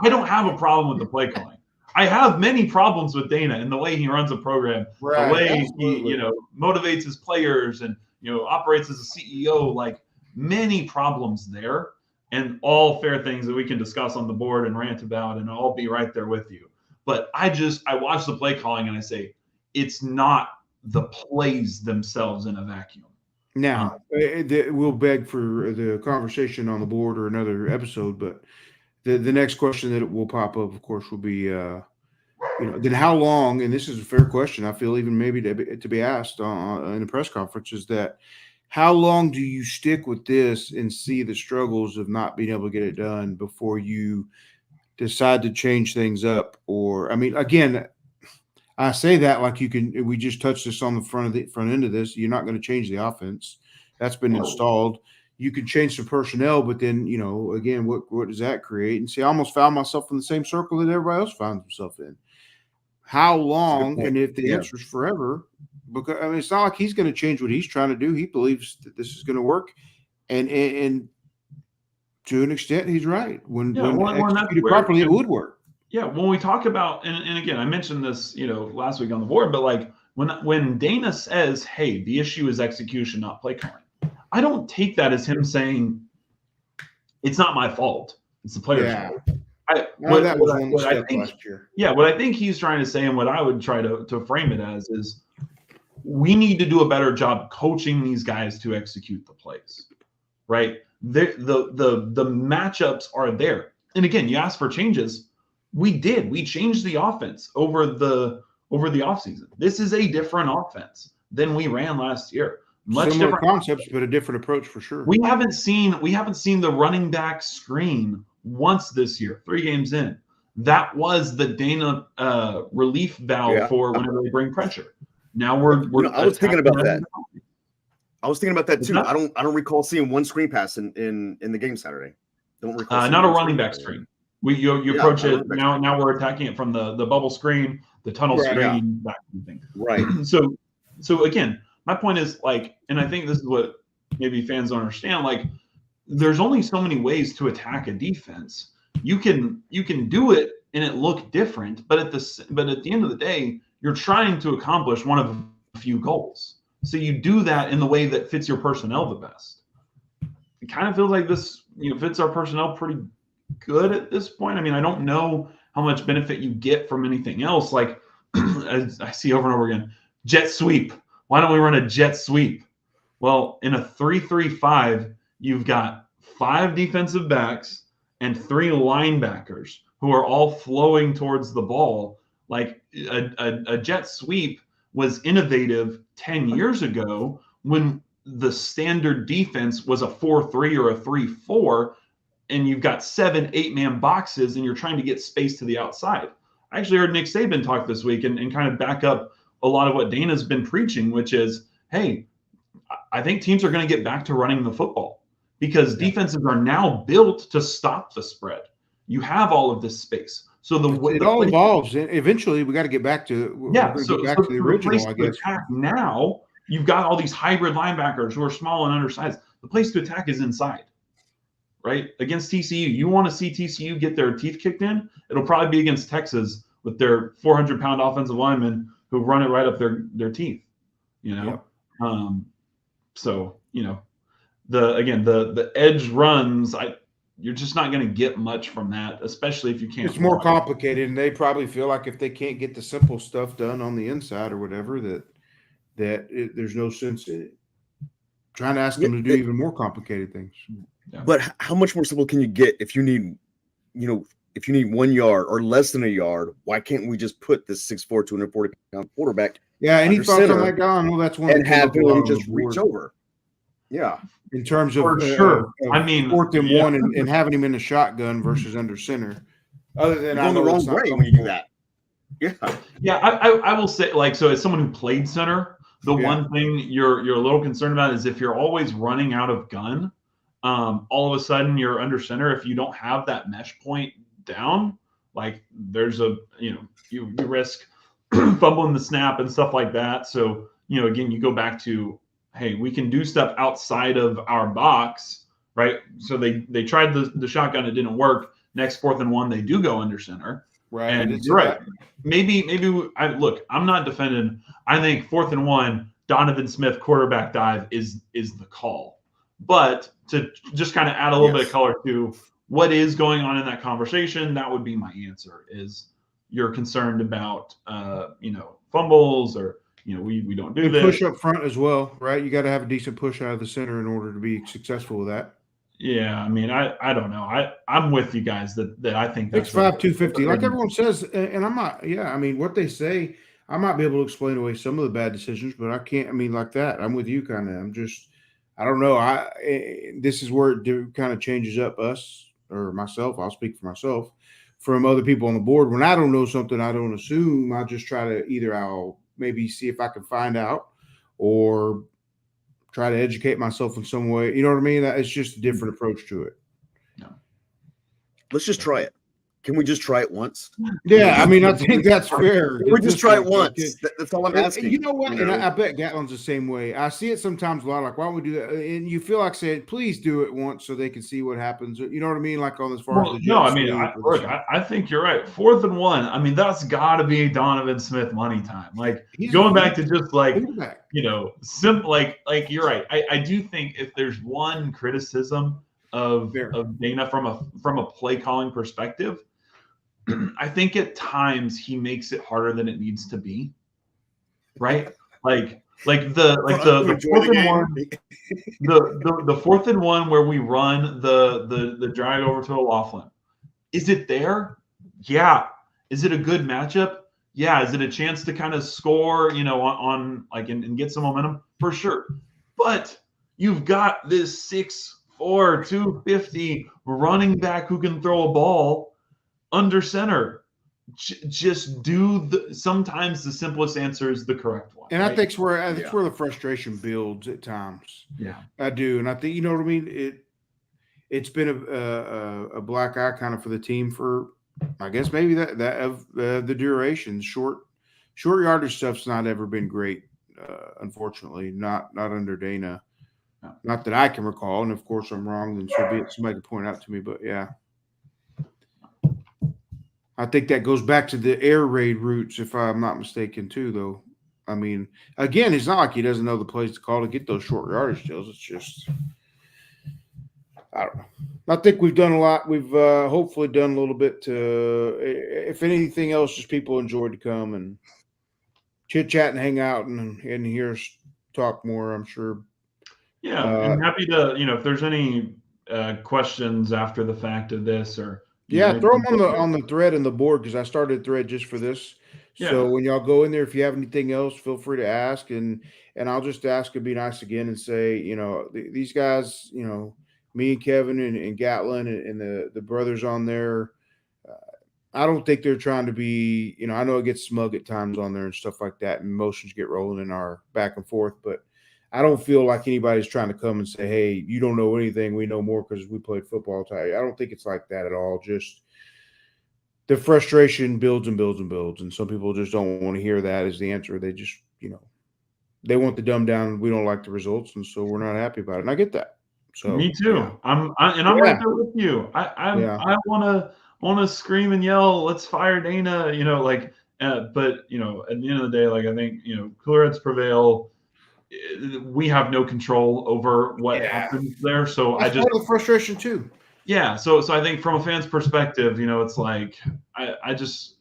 I don't have a problem with the play calling. I have many problems with Dana and the way he runs a program, the way he, motivates his players and, operates as a CEO, like many problems there, and all fair things that we can discuss on the board and rant about, and I'll be right there with you. But I watch the play calling and I say, it's not the plays themselves in a vacuum. Now, we'll beg for the conversation on the board or another episode, but the next question that will pop up, of course, will be, then how long, and this is a fair question, I feel even maybe to be asked in a press conference, is that how long do you stick with this and see the struggles of not being able to get it done before you decide to change things up? Or, I mean, again, I say that like we just touched this on the front end of this. You're not going to change the offense. That's been installed. You can change the personnel, but then, again, what does that create? And see, I almost found myself in the same circle that everybody else finds himself in. How long? And if the answer is forever, because I mean, it's not like he's going to change what he's trying to do. He believes that this is going to work. And to an extent, he's right. When executed properly, it would work. Yeah, when we talk about, and again, I mentioned this, last week on the board, but like when Dana says, hey, the issue is execution, not play calling, I don't take that as him saying it's not my fault. It's the player's fault. What I think he's trying to say, and what I would try to frame it as, is we need to do a better job coaching these guys to execute the plays, right? The matchups are there. And again, you ask for changes. We did. We changed the offense over the offseason. This is a different offense than we ran last year. Much similar different concepts, but a different approach for sure. We haven't seen the running back screen once this year, 3 games in. That was the Dana relief valve for whenever they bring pressure. Now we're I was thinking about that. I was thinking about that What's too. that? I don't recall seeing one screen pass in the game Saturday. Don't recall. seeing Not a one running back pass. screen. You Yeah, approach not a it running back now. screen. Now we're attacking it from the bubble screen, the tunnel Right. screen, that kind of thing. Right. So again, my point is like, and I think this is what maybe fans don't understand. Like, there's only so many ways to attack a defense. You can do it and it look different, but at the end of the day, you're trying to accomplish one of a few goals. So you do that in the way that fits your personnel the best. It kind of feels like this, fits our personnel pretty good at this point. I mean, I don't know how much benefit you get from anything else. Like, as I see over and over again, jet sweep. Why don't we run a jet sweep? Well, in a 3-3-5, you've got 5 defensive backs and 3 linebackers who are all flowing towards the ball. Like a jet sweep was innovative 10 years ago when the standard defense was a 4-3 or a 3-4, and you've got 7 8-man boxes and you're trying to get space to the outside. I actually heard Nick Saban talk this week and kind of back up a lot of what Dana's been preaching, which is, hey, I think teams are going to get back to running the football because defenses are now built to stop the spread. You have all of this space. So it all evolves. Eventually, we got to get back to to the original, I guess. Attack now, you've got all these hybrid linebackers who are small and undersized. The place to attack is inside, right? Against TCU, you want to see TCU get their teeth kicked in? It'll probably be against Texas with their 400-pound offensive linemen who run it right up their teeth. Yep. So the edge runs, you're just not going to get much from that, especially if you can't. It's more complicated, and they probably feel like if they can't get the simple stuff done on the inside or whatever, there's no sense in it. Trying to ask them to do even more complicated things. Yeah. But how much more simple can you get if you need, if you need 1 yard or less than a yard? Why can't we just put this 6'4", 240-pound quarterback? Yeah, any thoughts on that, Don? Well, that's one. And have him just reach over. Yeah. In terms of sure, I mean, 4th and 1 and having him in a shotgun versus under center. Other than going the wrong way when you do that. Yeah. I will say, like, so as someone who played center, the one thing you're a little concerned about is if you're always running out of gun, all of a sudden you're under center. If you don't have that mesh point down, like there's you risk fumbling the snap and stuff like that. So, again, you go back to, hey, we can do stuff outside of our box, right? So they tried the shotgun, it didn't work. Next 4th and 1, they do go under center. Right. And you're right. Maybe I'm not defending. I think 4th and 1, Donovan Smith quarterback dive is the call. But to just kind of add a little bit of color to what is going on in that conversation, that would be my answer. Is you're concerned about fumbles or we don't do this. Push up front as well, right? You got to have a decent push out of the center in order to be successful with that. Yeah, I mean, I don't know. I'm with you guys that I think that's 6'5", 250, like everyone says, and I'm not. Yeah, I mean, what they say, I might be able to explain away some of the bad decisions, but I can't. I mean, like that. I'm with you, kind of. I don't know. This is where it kind of changes up us or myself. I'll speak for myself from other people on the board. When I don't know something, I don't assume. I just try to I'll maybe see if I can find out or try to educate myself in some way. You know what I mean? It's just a different approach to it. No. Let's just try it. Can we just try it once? Yeah, I mean, I think that's fair. We just try it once. That's all I'm asking. You know what? And I bet Gatlin's the same way. I see it sometimes a lot. Like, why don't we do that? And you feel like saying, please do it once so they can see what happens. You know what I mean? Like as far as the no, I mean, I think you're right. 4th and 1. I mean, that's got to be Donovan Smith money time. Like going back to just like simple. Like you're right. I do think if there's one criticism of Dana from a play calling perspective, I think at times he makes it harder than it needs to be, right? Like the 4th and 1, the 4th and 1 where we run the drag over to O'Laughlin. Is it there? Yeah. Is it a good matchup? Yeah. Is it a chance to kind of score, on like and get some momentum? For sure. But you've got this 6'4", 250 running back who can throw a ball under center. just do sometimes the simplest answer is the correct one. And right? I think that's where the frustration builds at times. Yeah. I do, and I think, you know what I mean. It's been a black eye kind of for the team for, I guess, maybe that of the duration. Short yardage stuff's not ever been great, unfortunately. Not under Dana. No. Not that I can recall, and of course I'm wrong. Then so be it. Somebody can point out to me, but yeah. I think that goes back to the air raid routes, if I'm not mistaken, too, though. I mean, again, it's not like he doesn't know the plays to call to get those short yardage deals. It's just, I don't know. I think we've done a lot. We've hopefully done a little bit to, if anything else, just people enjoyed to come and chit chat and hang out and hear us talk more, I'm sure. Yeah, I'm happy to, if there's any questions after the fact of this or yeah, throw them on the thread and the board, because I started a thread just for this. So when y'all go in there, if you have anything else, feel free to ask, and I'll just ask and be nice again and say, these guys, me and Kevin and Gatlin and the brothers on there, I don't think they're trying to be, I know it gets smug at times on there and stuff like that, and emotions get rolling in our back and forth, but I don't feel like anybody's trying to come and say, hey, you don't know anything, we know more because we played football. I don't think it's like that at all. Just the frustration builds and builds and builds, and some people just don't want to hear that as the answer. They just, they want the dumb down. We don't like the results, and so we're not happy about it. And I get that. So me too. Yeah. I'm right there with you. I want to scream and yell, let's fire Dana. But at the end of the day, like I think cooler heads prevail. We have no control over what happens there. So that's part of the frustration too. Yeah. So I think from a fan's perspective, it's like I just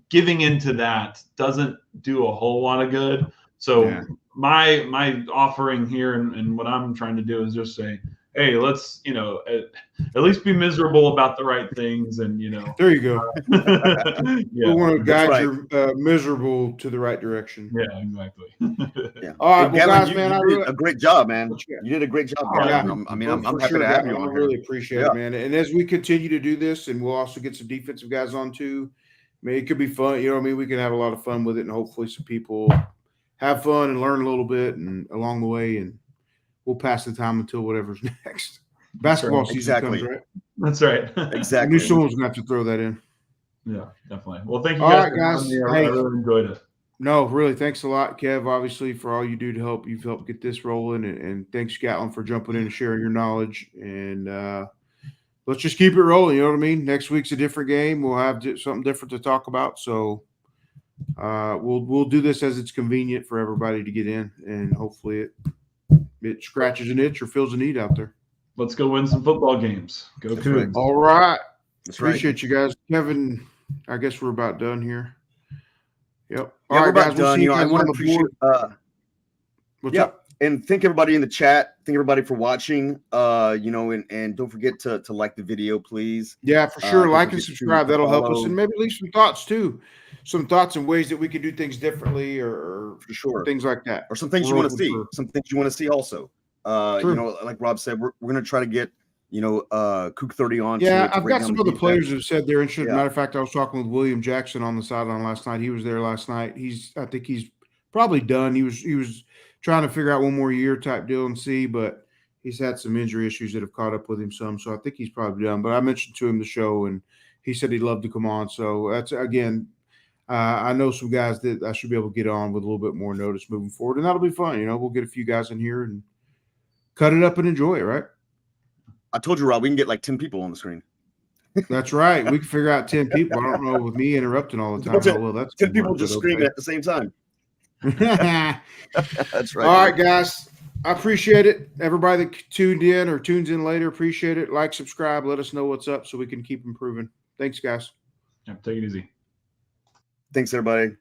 giving into that doesn't do a whole lot of good. So my offering here and what I'm trying to do is just say, hey, let's at least be miserable about the right things, and there you go. Yeah, we want to guide your miserable to the right direction. Yeah, exactly. Yeah. All right, hey, Gatlin, guys, you man, did a great job, man. You did a great job. I'm happy to have you on. I really appreciate it, man. And as we continue to do this, and we'll also get some defensive guys on too. I mean, it could be fun. You know what I mean? We can have a lot of fun with it, and hopefully some people have fun and learn a little bit and along the way, and we'll pass the time until whatever's next. Basketball season comes, right? That's right. Exactly. I knew someone's going to have to throw that in. Yeah, definitely. Well, thank you all guys. Right, guys. I really enjoyed it. No, really. Thanks a lot, Kev, obviously, for all you do to help. You've helped get this rolling. And thanks, Gatlin, for jumping in and sharing your knowledge. And let's just keep it rolling. You know what I mean? Next week's a different game. We'll have something different to talk about. So we'll do this as it's convenient for everybody to get in. And hopefully it scratches an itch or fills a need out there. Let's go win some football games. Go Cougs. Right. All right. Appreciate you guys. Kevin, I guess we're about done here. Yep. All right, guys. We'll see I want to appreciate. What's up? And thank everybody in the chat. Thank everybody for watching. And don't forget to like the video, please. Yeah, for sure. Like and subscribe. That'll help us, and maybe leave some thoughts too. Some thoughts and ways that we could do things differently, or for sure things like that, or some things you want to see. Some things you want to see also. Like Rob said, we're going to try to get Coug 30 on. Yeah, I've got some other players that have said they're interested. Matter of fact, I was talking with William Jackson on the sideline last night. He was there last night. I think he's probably done. He was trying to figure out one more year type deal and see, but he's had some injury issues that have caught up with him some. So I think he's probably done. But I mentioned to him the show, and he said he'd love to come on. So that's, again, I know some guys that I should be able to get on with a little bit more notice moving forward, and that'll be fun. We'll get a few guys in here and cut it up and enjoy it, right? I told you, Rob, we can get like 10 people on the screen. That's right. We can figure out 10 people. I don't know, with me interrupting all the time. That's 10 people just screaming at the same time. That's right. All right, guys. I appreciate it. Everybody that tuned in or tunes in later, appreciate it. Like, subscribe, let us know what's up so we can keep improving. Thanks, guys. Yeah, take it easy. Thanks, everybody.